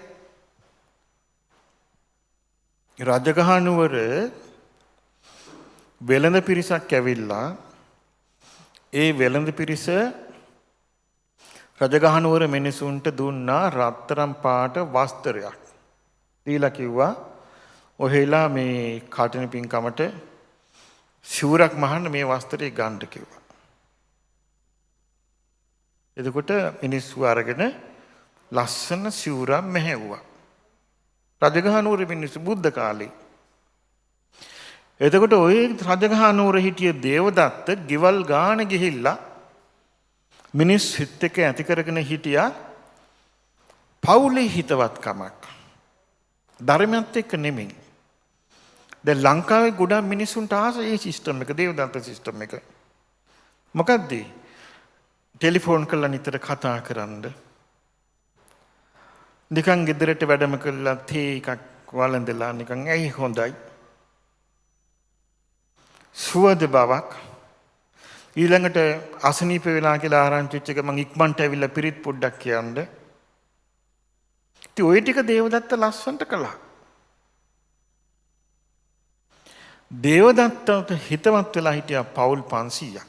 රජගහනුවර වෙළඳ පිරිසක් ඇවිල්ලා ඒ වෙළඳ පිරිස රජගහනුවර මිනිසුන්ට දුන්නා රත්තරන් පාට වස්ත්‍රයක්. දීලා කිව්වා ඔහෙලා මේ කටින පින්කමට සිවුරක් මහන්න මේ වස්ත්‍රය ගන්න කිව්වා. එතකොට මිනිස්සු අරගෙන ලස්සන සිවුරක් මෙහෙව්වා. රජගහනුවර මිනිස්සු බුද්ධ කාලේ. එතකොට ওই රජගහනුවර හිටිය දේවදත්ත ගෙවල් ගාන ගිහිල්ලා මිනිස් හිත එක ඇති කරගෙන හිටියා පවුලේ හිතවත්කමක්. ධර්මයත් එක්ක නෙමෙයි. දැන් ලංකාවේ ගොඩක් මිනිස්සුන්ට ආස ඒ සිස්ටම් එක, දේවදත්ත සිස්ටම් එක. මොකද්ද? ටෙලිෆෝන් කරලා නිතර කතා කරන්න. නිකන් ගෙදරට වැඩම කරලා තේ එකක් වළඳලා නිකන් ඇයි හොඳයි. සුවද බවක්. ඊළඟට අසනීප වෙලා කියලා ආරංචි වෙච්ච එක මං ඉක්මනට ඇවිල්ලා පිරිත් පොඩ්ඩක් කියන්න. ඉතින් ওই ටික දේවදත්ත ලස්සන්ට කළා. දේවදත්තට හිතවත් වෙලා හිටියා පවුල් 500ක්.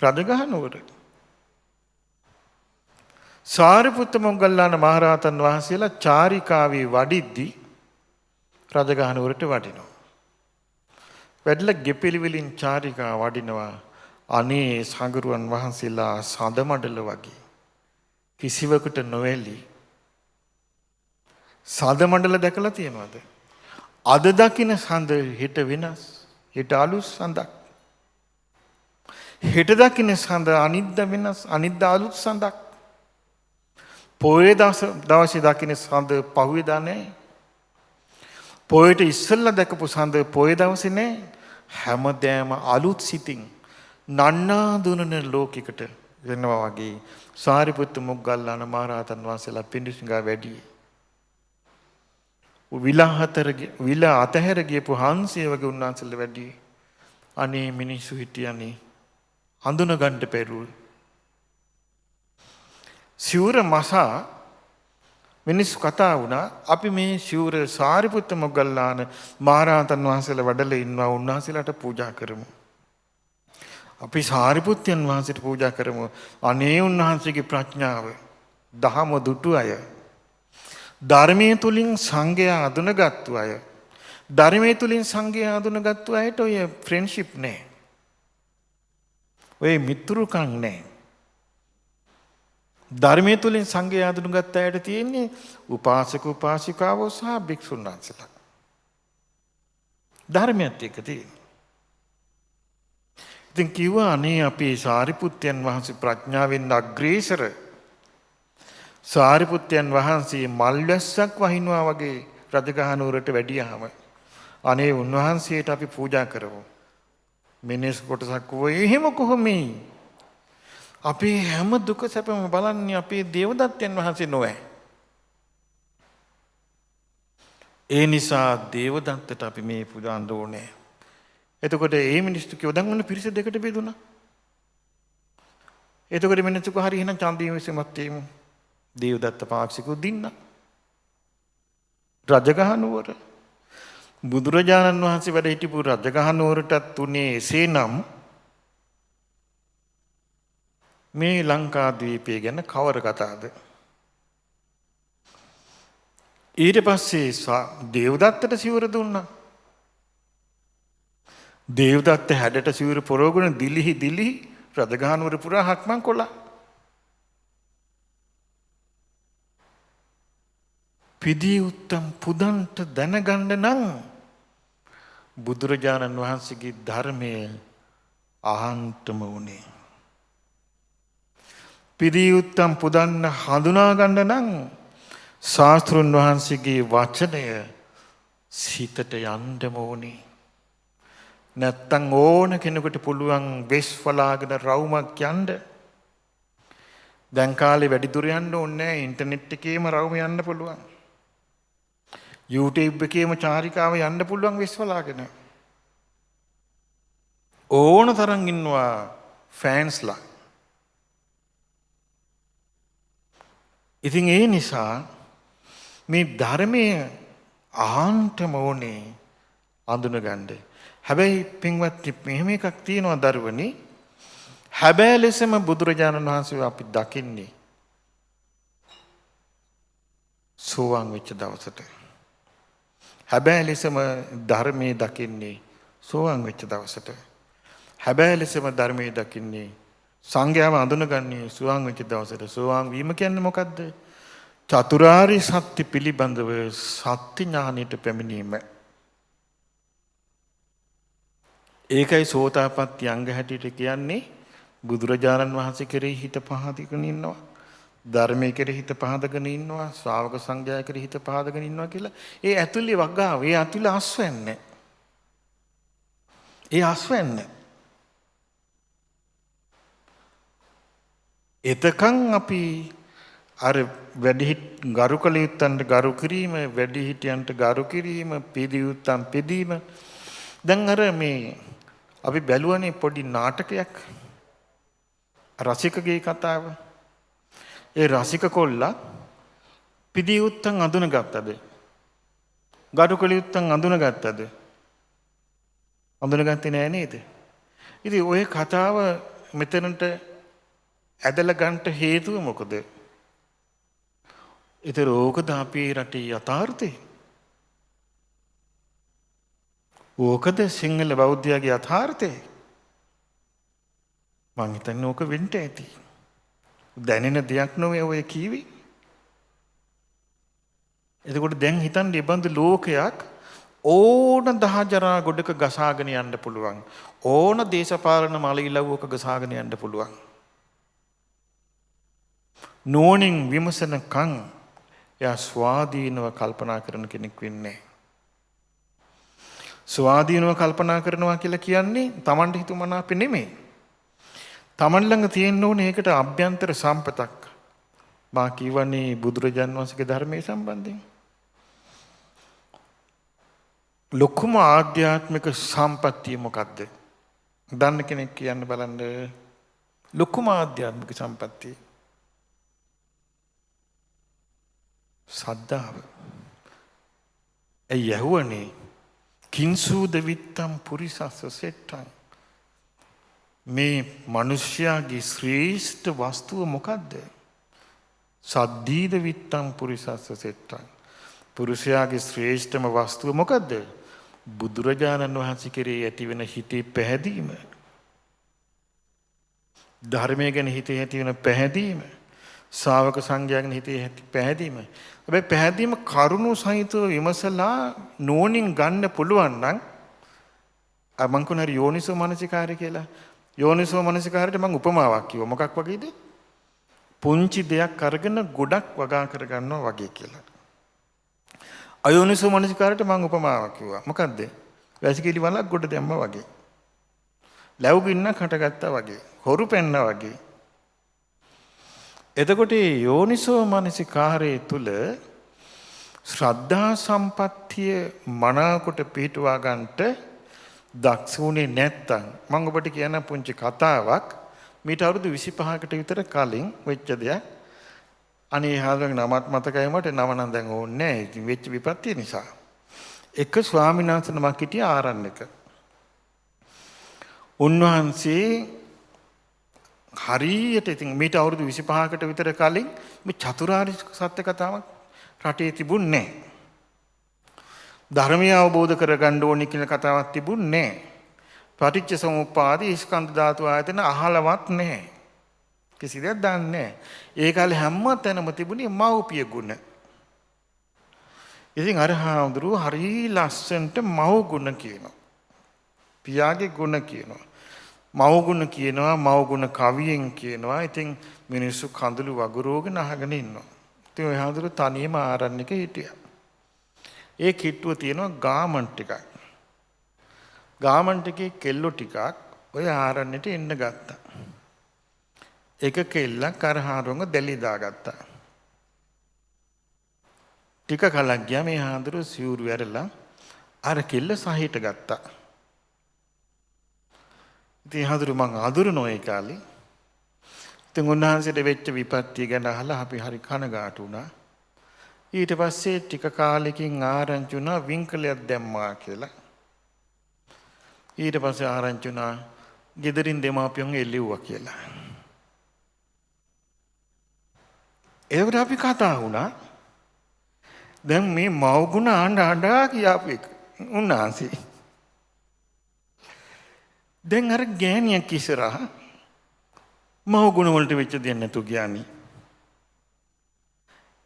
රජගහනුවර. සාරිපුත්ත මොග්ගල්ලාන මහරහතන් වහන්සේලා චාරිකාවේ වඩිද්දී රජගහනුවරට වඩිනවා. වැඩිලා ගෙපිලිවලින් චාරිකා වඩිනවා. අනේ සංගරුවන් වහන්සේලා සඳ මඩල වගේ කිසිවකට නොඇලී. සඳ මඩල දැකලා තියෙනවද? අද දකින්න සඳ හෙට වෙනස්. හෙට අලුත් සඳක්. හෙට දකින්න සඳ අනිද්දා වෙනස්. අනිද්දා අලුත් සඳක්. පොයේ දවසේ දකින්න සඳ පහුවෙදා නැහැ. පොයට ඉස්සෙල්ලා දැකපු සඳ පොයේ දවසේ නැහැ. හැමදෑම අලුත් සිතින් නන්නා දුනන ලෝකයකට වෙනවා වගේ සාරිපුත්ත මොග්ගල්ලාන මහරහතන් වහන්සේලා පිඬුසිඟා වැඩි. විල අතහැර ගියපු හංසය වගේ උන්වහන්සේලා වැඩි. අනේ මිනිස්සු හිටියනේ හඳුන ගන්න පෙරුල්. සිවුර මසා මිනිස්සු කතා වුණා අපි මේ සිවුර සාරිපුත්ත මොග්ගල්ලාන මහරහතන් වහන්සේලා වැඩලා ඉන්නවා උන්වහන්සේලාට පූජා කරමු. අපි සාරිපුත්යන් වහන්සේට පූජා කරමු. අනේ උන්වහන්සේගේ ප්‍රඥාව දහම දුටු අය. ධර්මයේ තුලින් සංඝයා අඳුනගත්තු අය. ධර්මයේ තුලින් සංඝයා අඳුනගත්තු අයට ඔය ෆ්‍රෙන්ඩ්ෂිප් නැහැ. ඔය මිතුරුකම් නැහැ. ධර්මයේ තුලින් සංඝයා අඳුනගත්ත අයට තියෙන්නේ උපාසක උපාසිකාවෝ සහ භික්ෂුන් වහන්සේලා. ධර්මයත් එක්ක තියෙන්නේ. ඉතින් කිව්වා අනේ අපේ සාරිපුත්යන් වහන්සේ ප්‍රඥාවෙන් අග්‍රේසර සාරිපුත්යන් වහන්සේ මල් වැස්සක් වහිනවා වගේ රජගහ නුවරට වැඩියාම අනේ උන්වහන්සේට අපි පූජා කරමු. මිනිස් කොටසක් වෝ එහෙම කොහොමයි? අපේ හැම දුක සැපම බලන්නේ අපේ දේවදත්තයන් වහන්සේ නොවේ. ඒ නිසා දේවදත්තට අපි මේ පුදාන්න ඕනේ. එතකොට ඒ මිනිස්සු කිව්වදන් වුණ පිරිස දෙකට බෙදුණා. එතකොට මිනිස්සු කෝ හරි එහෙනම් චන්දීය විසමත් තේමු. දේවදත්ත පාක්ෂිකව දින්න. රජගහ නුවර බුදුරජාණන් වහන්සේ වැඩ හිටපු රජගහ නුවරටත් තුනේ එසේනම් මේ ලංකාද්වීපය ගැන කවර කතාවද? ඊට පස්සේ දේවදත්තට සිවුර දුන්නා. දේවදත්ත හැඩට සිවුර පොරවගෙන දිලිහි රජගහ නුවර පුරා හක්මන් කොළා. පිදී උත්තම් පුදන්ට දැනගන්න නම් බුදුරජාණන් වහන්සේගේ ධර්මය අහන්තම වුණේ. පිදී උත්තම් පුදන්න හඳුනා ගන්න නම් ශාස්ත්‍රුන් වහන්සේගේ වචනය සිතට යන්නම ඕනේ. නැත්තම් ඕන කෙනෙකුට පුළුවන් වෙස් වලාගෙන රවුමක් යන්න. දැන් කාලේ වැඩි දුර යන්න ඕනේ නැහැ. ඉන්ටර්නෙට් එකේම රවුම යන්න පුළුවන්. YouTube එකේම චාරිකාව යන්න පුළුවන් වෙස් වලාගෙන. ඕන තරම් ඉන්නවා ෆෑන්ස්ලා. ඉතින් ඒ නිසා මේ ධර්මයේ අහන්තම ඕනේ අඳුනගන්න. හැබැයි පින්වත්නි මෙහෙම එකක් තියෙනවා දරුවනි. හැබැයි ලෙසම බුදුරජාණන් වහන්සේ අපි දකින්නේ සෝවාන් වෙච්ච දවසට. හැබැයි ලෙසම ධර්මයේ දකින්නේ සෝවාන් වෙච්ච දවසට. හැබැයි ලෙසම ධර්මයේ දකින්නේ සංඝයාව අඳුනගන්නේ සෝවාන් වෙච්ච දවසට. සෝවාන් වීම කියන්නේ මොකද්ද? චතුරාර්ය සත්‍ය පිළිබඳව සත්‍ය ඥානයට පැමිණීම. ඒකයි සෝතාපට්ටි අංග හැටියට කියන්නේ බුදුරජාණන් වහන්සේ කෙරෙහි හිත පහදගෙන ඉන්නවා. ධර්මයේ කෙරෙහි හිත පහදගෙන ඉන්නවා. ශ්‍රාවක සංඝයා කෙරෙහි හිත පහදගෙන ඉන්නවා කියලා. ඒ ඇතුලේ වගාව, ඒ ඇතුලේ අස්වැන්නේ. ඒ අස්වැන්නේ. එතකන් අපි අර ගරු කළ යුත්තන්ට ගරු කිරීම, වැඩිහිටියන්ට ගරු කිරීම, පිළිදි යුත්තන් පිළීම. දැන් අර මේ අපි බැලුවනේ පොඩි නාටකයක් රසිකගේ කතාව. ඒ රසික කොල්ලා පිළි යුත්තන් අඳුනගත්තද? ගරු කළ යුත්තන් අඳුනගත්තද? අඳුනගත්තේ නෑ නේද? ඉතින් ওই කතාව මෙතනට ඇදලා ගන්නට හේතුව මොකද? ඒතර ඕකද අපේ රටේ යථාර්ථය? ඕකද සිංහල බෞද්ධයාගේ යථාර්ථය? මං හිතන්නේ ඕක වෙන්න ඇති. දැනෙන දෙයක් නෙවෙයි ඔය කීවේ. එතකොට දැන් හිතන්න ඉබඳු ලෝකයක් ඕන දහජරා ගොඩක ගසාගෙන යන්න පුළුවන්. ඕන දේශපාලන මල ඉලව්වක ගසාගෙන යන්න පුළුවන්. නෝනින් විමසනකම් එයා ස්වාධීනව කල්පනා කරන කෙනෙක් වෙන්නේ. ස්වාධීනව කල්පනා කරනවා කියලා කියන්නේ Tamanට හිතුමනාපෙ නෙමෙයි. Taman ළඟ තියෙන්න ඕනේ ඒකට අභ්‍යන්තර සම්පතක්. මා කියවනේ බුදුරජාන් වහන්සේගේ ධර්මයේ සම්බන්ධයෙන්. ලොකුම ආධ්‍යාත්මික සම්පත්තිය මොකද්ද? දන්න කෙනෙක් කියන්න බලන්න ලොකුම ආධ්‍යාත්මික සම්පත්තිය සද්ධාව. ඇයි යහුවනේ කිංසූද විත්තම් පුරිසස්ස සෙට්ටං. මේ මිනිස්යාගේ ශ්‍රේෂ්ඨ වස්තුව මොකද්ද? සද්දීද විත්තම් පුරිසස්ස සෙට්ටං. පුරුෂයාගේ ශ්‍රේෂ්ඨම වස්තුව මොකද්ද? බුදුරජාණන් වහන්සේ කෙරෙහි ඇතිවෙන හිතේ පැහැදීම. ධර්මය ගැන හිතේ ඇතිවෙන පැහැදීම. ශ්‍රාවක සංඝයා ගැන හිතේ ඇති පැහැදීම. හැබැයි පැහැදීම කරුණු සහිතව විමසලා නෝනින් ගන්න පුළුවන් නම් මං කියනවා යෝනිසෝ මනසිකාරය කියලා. යෝනිසෝ මනසිකාරයට මං උපමාවක් කිව්වා. මොකක් වගේද? පුංචි දෙයක් අරගෙන ගොඩක් වගා කර ගන්නවා වගේ කියලා. අයෝනිසෝ මනසිකාරයට මං උපමාවක් කිව්වා. මොකද්ද? වැසිකිලි වලක් ගොඩ දැම්මා වගේ. ලැබු ගින්නක් හටගත්තා වගේ. හොරු පෙන්නා වගේ. එතකොට යෝනිසෝ මනසිකාරයේ තුල ශ්‍රද්ධා සම්පත්තිය මනාකොට පිටුවා ගන්නට දක්ෂුනේ නැත්තම් මම ඔබට කියන පුංචි කතාවක් මීට අවුරුදු 25කට විතර කලින් වෙච්ච දෙයක්. අනේ හාදගේ නමත් මතකයි මට නම නම් දැන් ඕනේ නැහැ. ඉතින් වෙච්ච විපත්තිය නිසා. එක ස්වාමීන් වහන්සේ නමක් හිටියා ආරණ්‍යක. උන්වහන්සේ හරියට ඉතින් මීට අවුරුදු 25කට විතර කලින් මේ චතුරාර්ය සත්‍ය කතාවක් රටේ තිබුණේ නැහැ. ධර්මය අවබෝධ කරගන්න ඕනි කියන කතාවක් තිබුණේ නැහැ. පටිච්ච සමුප්පාද ස්කන්ධ ධාතු ආයතන අහලවත් නැහැ. කිසි දෙයක් දන්නේ නැහැ. ඒ කාලේ හැම තැනම තිබුණේ මව්පිය ගුණ. ඉතින් අර හාමුදුරුවෝ හරි ලස්සනට මව් ගුණ කියනවා. පියාගේ ගුණ කියනවා. මව් ගුණ කියනවා, මව් ගුණ කවියෙන් කියනවා. ඉතින් මිනිස්සු කඳුළු වගුරුවගෙන අහගෙන ඉන්නවා. ඉතින් ඔය හාමුදුරුවෝ තනියම ආරණ්‍යක හිටියා. ඒ කිට්ටුව තියෙනවා ගාමන් ටිකක්. ගාමන් ටිකේ කෙල්ලෝ ටිකක් ඔය ආරණ්‍යට එන්න ගත්තා. එක කෙල්ලක් අර හාරුංග දැලි දාගත්තා. ටික කලක් ගියා මේ හාමුදුරුවෝ සිවුරු ඇරලා අර කෙල්ල සහිට ගත්තා. ඉතින් හාමුදුරුවෝ මං අඳුරනෝ ඒ කාලේ. ඉතින් උන්වහන්සේට වෙච්ච විපත්තිය ගැන අහලා අපි හරි කනගාටු වුණා. ඊට පස්සේ ටික කාලෙකින් ආරංචි වුණා වින්කලයක් දැම්මා කියලා. ඊට පස්සේ ආරංචි වුණා ගෙදරින් දෙමාපියන් එල්ලෙව්වා කියලා. ඒකට අපි කතා වුණා. දැන් මේ මව්ගුණ ආණ්ඩා කියාපු එක උන්වහන්සේ. දැන් අර ගෑණියක් ඉස්සරහා මව්ගුණ වලට වෙච්ච දෙයක් නැතු ගියානි.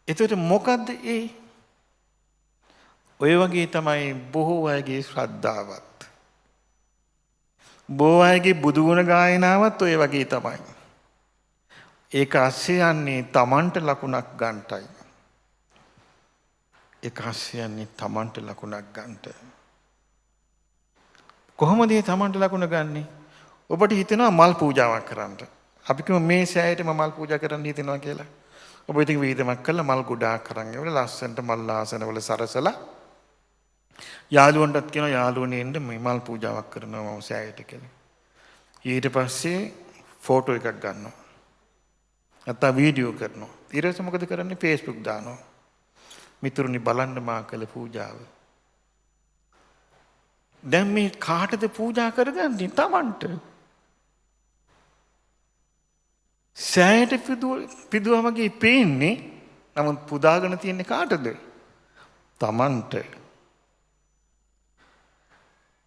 එතකොට මොකද්ද ඒ? ඔය වගේ තමයි බොහෝ අයගේ ශ්‍රද්ධාවත්. බොහෝ අයගේ බුදු ගුණ ගායනාවත් ඔය වගේ තමයි. ඒක ASCII යන්නේ Tamanට ලකුණක් ගන්නටයි. ඒක ASCII යන්නේ Tamanට ලකුණක් ගන්නට. කොහොමද මේ Tamanට ලකුණ ගන්නෙ? ඔබට හිතෙනවා මල් පූජාවක් කරන්න. අපි කිව්ව මේ සෑයේටම මල් පූජා කරන්න හිතෙනවා කියලා. ඔබ ඉතින් වීදමක් කළා මල් ගොඩාක් අරන් ඒවල ලස්සනට මල් ආසනවල සරසලා යාළුවන්ටත් කියනවා යාළුවනේ එන්න මේ මල් පූජාවක් කරනවා මම සෑයට කියලා. ඊට පස්සේ ෆෝටෝ එකක් ගන්නවා. නැත්නම් වීඩියෝ කරනවා. ඊට පස්සේ මොකද කරන්නේ? Facebook දානවා. මිතුරුනි බලන්න මා කළ පූජාව. දැන් මේ කාටද පූජා කරගන්නේ? Tamanට. සෑයට පිදුවා වගේ පේන්නේ. නමුත් පුදාගෙන තියෙන්නේ කාටද? Tamanට.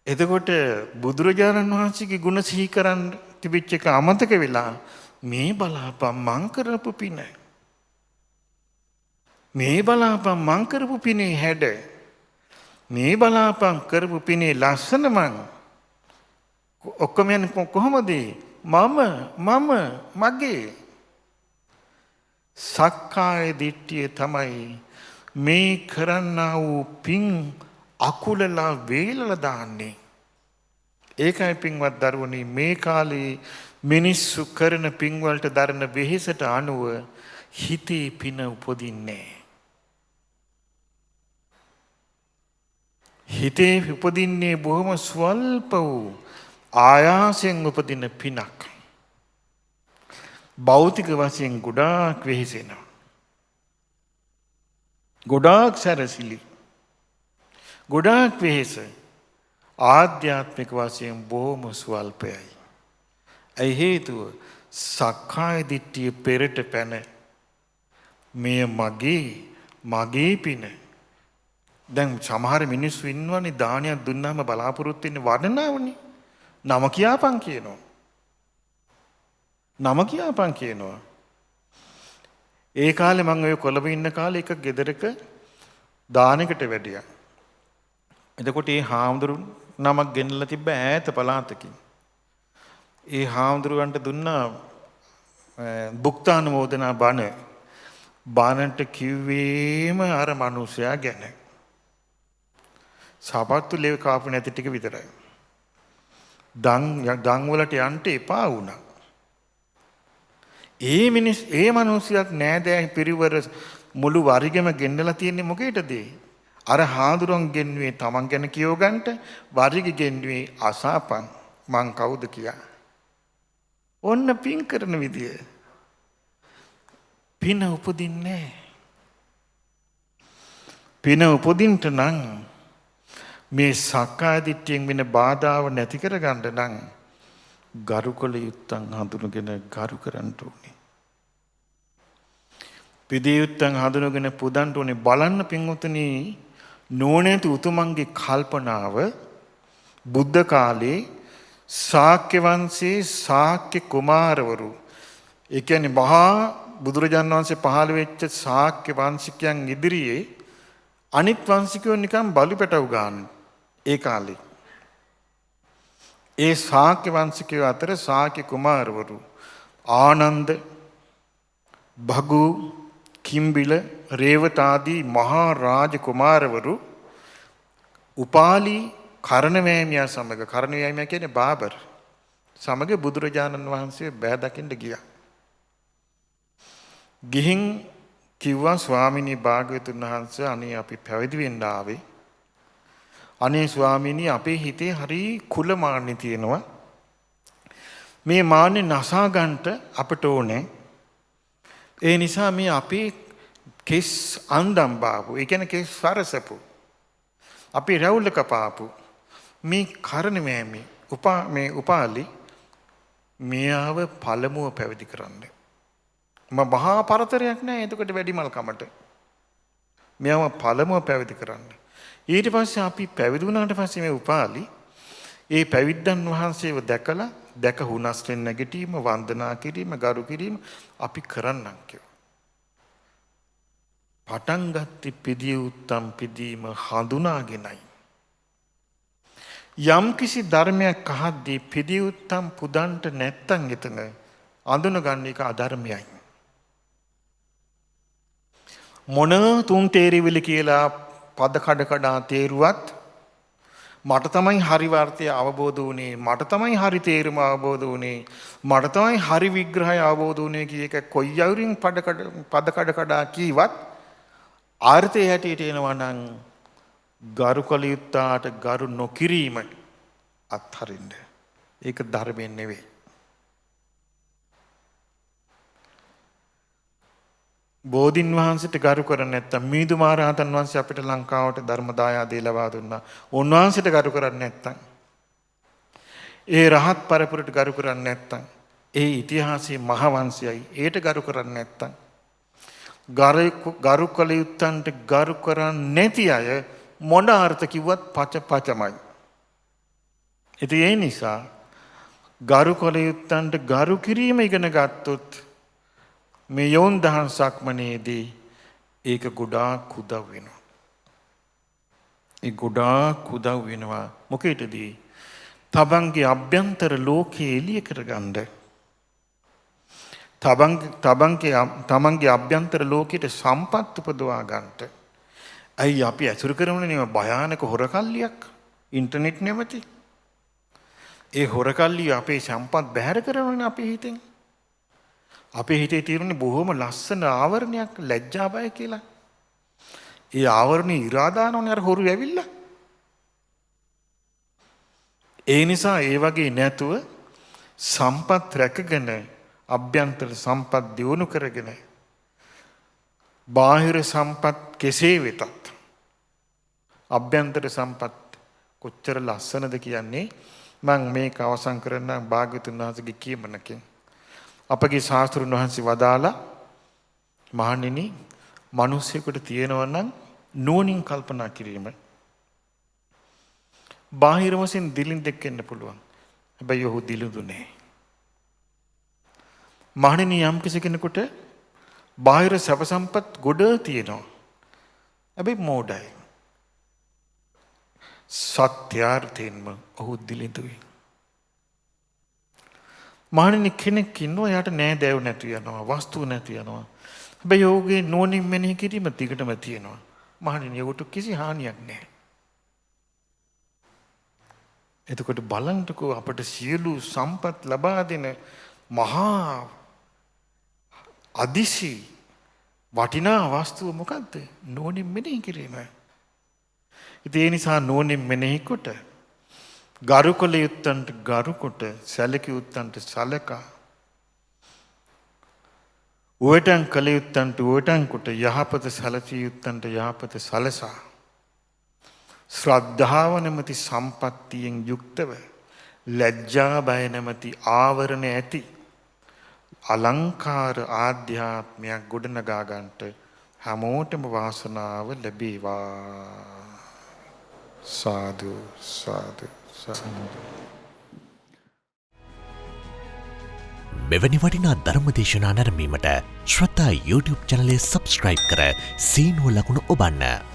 එතකොට බුදුරජාණන් වහන්සේගේ ගුණ සිහි කරන් තිබිච්ච එක අමතක වෙලා මේ බලාපන් මං කරපු පින. මේ බලාපන් මං කරපු පිනේ හැඩ. මේ බලාපන් කරපු පිනේ ලස්සන මං. ඔක්කොම යන්නේ කොහොමද? මම මගේ. සක්කාය දිට්ඨිය තමයි මේ කරන්නා වූ පින් අකුලලා වේලලා දාන්නේ. ඒකයි පින්වත් දරුවනි මේ කාලේ මිනිස්සු කරන පින් වලට දරන වෙහෙසට අනුව හිතේ පින උපදින්නේ. හිතේ උපදින්නේ බොහොම ස්වල්ප වූ ආයාසයෙන් උපදින පිනක් භෞතික වශයෙන් ගොඩාක් වෙහෙසෙනවා. ගොඩාක් සැරසිලි. ගොඩාක් වෙහෙස ආධ්‍යාත්මික වශයෙන් බොහොම ස්වල්පයයි. ඇයි හේතුව? සක්කාය දිට්ඨිය පෙරට පැන මෙය මගේ පින. දැන් සමහර මිනිස්සු ඉන්නවනේ දානයක් දුන්නාම බලාපොරොත්තු වෙන්නේ වඩනාවනේ. නම කියාපන් කියනවා. නම කියාපන් කියනවා. ඒ කාලේ මම ඔය කොළඹ ඉන්න කාලේ එක ගෙදරක දානයකට වැඩියා. එතකොට ඒ හාමුදුරු නමක් ගෙනල්ලා තිබ්බ ඈත පළාතකින්. ඒ හාමුදුරුවන්ට දුන්නා භුක්තානුමෝදනා බණ. බණට කිව්වේම අර මිනිසයා ගැන. සපත්තු ලේ කාපු නැති ටික විතරයි. දන් වලට යන්න එපා වුණා. ඒ මිනිස්සුත් නෑදෑ පිරිවර මුළු වරිගෙම ගෙන්නලා තියෙන්නේ මොකේටද? අර හාඳුරන් ගෙන්නුවේ තමන් ගැන කියව ගන්නට, වරිගෙ ගෙන්නුවේ අසාපන් මං කවුද කියා. ඔන්න පින් කරන විදිය. පින උපදින්නේ. පින උපදින්න නම් මේ සක්කාය දිට්ඨියෙන් වෙන බාධාව නැති කරගන්න නම් ගරුකල යුත්තන් හඳුනගෙන ගරු කරන්න ඕනේ. පිදිය යුත්තන් හඳුනගෙන පුදන්න ඕනේ. බලන්න පින්වතුනි, නෝනේතු උතුමන්ගේ කල්පනාව බුද්ධ කාලේ ශාක්‍ය වංශයේ ශාක්‍ය කුමාරවරු, ඒ කියන්නේ මහා බුදුරජාණන් වහන්සේ පහළ වෙච්ච ශාක්‍ය වංශිකයන් ඉදිරියේ අනිත් වංශිකයෝ නිකන් බලුපැටව ගන්න. ඒ කාලේ ඒ ශාක්‍ය වංශිකයෝ අතර ශාක්‍ය කුමාරවරු ආනන්ද, භගු, කිම්බිල, රේවත ආදී මහා රාජ කුමාරවරු උපාලි කරණවැමියා සමග, කරණවැමියා කියන්නේ බාබර් සමග බුදුරජාණන් වහන්සේ බෑ දකින්න ගියා. ගිහින් කිව්වා ස්වාමිනී භාග්‍යවතුන් වහන්සේ, අනේ අපි පැවිදි වෙන්න ආවේ. අනේ ස්වාමිනී, අපේ හිතේ හරි කුල මාන්නේ තියෙනවා. මේ මාන්නේ නසා ගන්නට අපට ඕනේ. ඒ නිසා මේ අපේ කෙස් අන්දම් බාපු, ඒ කියන්නේ කෙස් සරසපු, අපි රැවුල කපාපු මේ කරණවැමි උපාලි මෙයාව පළමුව පැවිදි කරන්න. මහා පරතරයක් නෑ එතකොට වැඩිමල් කමට. මෙයාව පළමුව පැවිදි කරන්න. ඊට පස්සේ අපි පැවිදි වුණාට පස්සේ මේ උපාලි ඒ පැවිද්දන් වහන්සේව දැක හුනස්ෙන් නැගිටීම, වන්දනා කිරීම, ගරු කිරීම අපි කරන්නම් කිව්වා. පටන් ගත්තේ පිදිය උත්තම් පිදීම හඳුනාගෙනයි. යම් කිසි ධර්මයක් අහද්දී පිදිය උත්තම් පුදන්ට නැත්තම් එතන අඳුන ගන්න එක අධර්මයයි. මොන තුන් තේරිවිලි කියලා පද කඩ කඩා තේරුවත් මට තමයි හරි වර්ථය අවබෝධ වුණේ, මට තමයි හරි තේරුම අවබෝධ වුණේ, මට තමයි හරි විග්‍රහය අවබෝධ වුණේ කිය එක කොයි අවුරින් පද කඩ කඩා කීවත් ආර්ථය හැටියට එනවා නම් ගරු කළ යුත්තාට ගරු නොකිරීම අත්හරින්න. ඒක ධර්මයෙන් නෙවෙයි. බෝධින් වහන්සේට ගරු කරන්නේ නැත්තම්, මිහිඳු මහරහතන් වහන්සේ අපිට ලංකාවට ධර්ම දායාදේ ලබා දුන්නා. උන්වහන්සේට ගරු කරන්නේ නැත්තම්, ඒ රහත් පරපුරට ගරු කරන්නේ නැත්තම්, ඒ ඉතිහාසයේ මහ වංශයයි ඒට ගරු කරන්නේ නැත්තම්, ගරු කළ යුත්තන්ට ගරු කරන්නේ නැති අය මොන අර්ථ කිව්වත් පචමයි. ඉතින් ඒ නිසා ගරු කළ යුත්තන්ට ගරු කිරීම ඉගෙන ගත්තොත් මේ යෝන් දහම් සක්මනේදී ඒක ගොඩාක් උදව් වෙනවා. ඒ ගොඩාක් උදව් වෙනවා. මොකේදදී? තමන්ගේ අභ්‍යන්තර ලෝකයේ එළිය කරගන්න. තමන්ගේ අභ්‍යන්තර ලෝකයට සම්පත් උපදවා ගන්නට. අයි අපි ඇසුරු කරන නේ භයානක හොරකල්ලියක් ඉන්ටර්නෙට් නැමැති. ඒ හොරකල්ලිය අපේ සම්පත් බැහැර කරනවනේ අපේ හිතෙන්. අපේ හිතේ තියෙන බොහොම ලස්සන ආවරණයක් ලැජ්ජා බය කියලා. ඒ ආවරණේ ඉරා දානෝනේ අර හොරු ඇවිල්ලා. ඒ නිසා ඒ වගේ නැතුව සම්පත් රැකගෙන අභ්‍යන්තර සම්පත් දියුණු කරගෙන බාහිර සම්පත් කෙසේ වෙතත් අභ්‍යන්තර සම්පත් කොච්චර ලස්සනද කියන්නේ මම මේක අවසන් කරන්නම් භාග්‍යවතුන් වහන්සේගේ කියමනකින්. අපගේ ශාස්ත්‍රඥ වහන්සේ වදාලා මහණෙනි මිනිසෙකුට තියෙනවා නම් නුවණින් කල්පනා කිරීම බාහිර වශයෙන් දිලින්දෙක් වෙන්න පුළුවන්. හැබැයි ඔහු දිලිඳු නෑ. මහණෙනි යම් කෙනෙකුට බාහිර සැප සම්පත් ගොඩ තියෙනවා. හැබැයි මෝඩයි. සත්‍යාර්ථයෙන්ම ඔහු දිලිඳුයි. මහණෙනි කෙනෙක් ඉන්නවා යාට නෑදෑයෝ නැති යනවා, වස්තු නැති යනවා. හැබැයි ඔහුගේ නුවණින් මෙනෙහි කිරීම දිගටම තියෙනවා. මහණෙනි ඔහුට කිසි හානියක් නැහැ. එතකොට බලන්නකෝ අපට සියලු සම්පත් ලබා දෙන මහා අදිසි වටිනා වස්තුව මොකද්ද? නුවණින් මෙනෙහි කිරීම. ඉතින් ඒ නිසා නුවණින් මෙනෙහි කොට ගරුකල යුත්තන්ට ගරුකොට සැලකිය යුත්තන්ට සලකා උවටන් කල යුත්තන්ට උවටන් කොට යහපත සැලසිය යුත්තන්ට යහපත සලසා ශ්‍රද්ධාව නැමැති සම්පත්තියෙන් යුක්තව ලැජ්ජා බය නැමැති ආවරණ ඇති අලංකාර ආධ්‍යාත්මයක් ගොඩනගා ගන්නට හැමෝටම වාසනාව ලැබේවා. සාදු සාදු සාදු. මෙවැනි වටිනා ධර්මදේශනා නැරඹීමට ශ්‍රද්ධා YouTube චැනලය සබ්ස්ක්‍රයිබ් කර සීනුව ලකුණ ඔබන්න.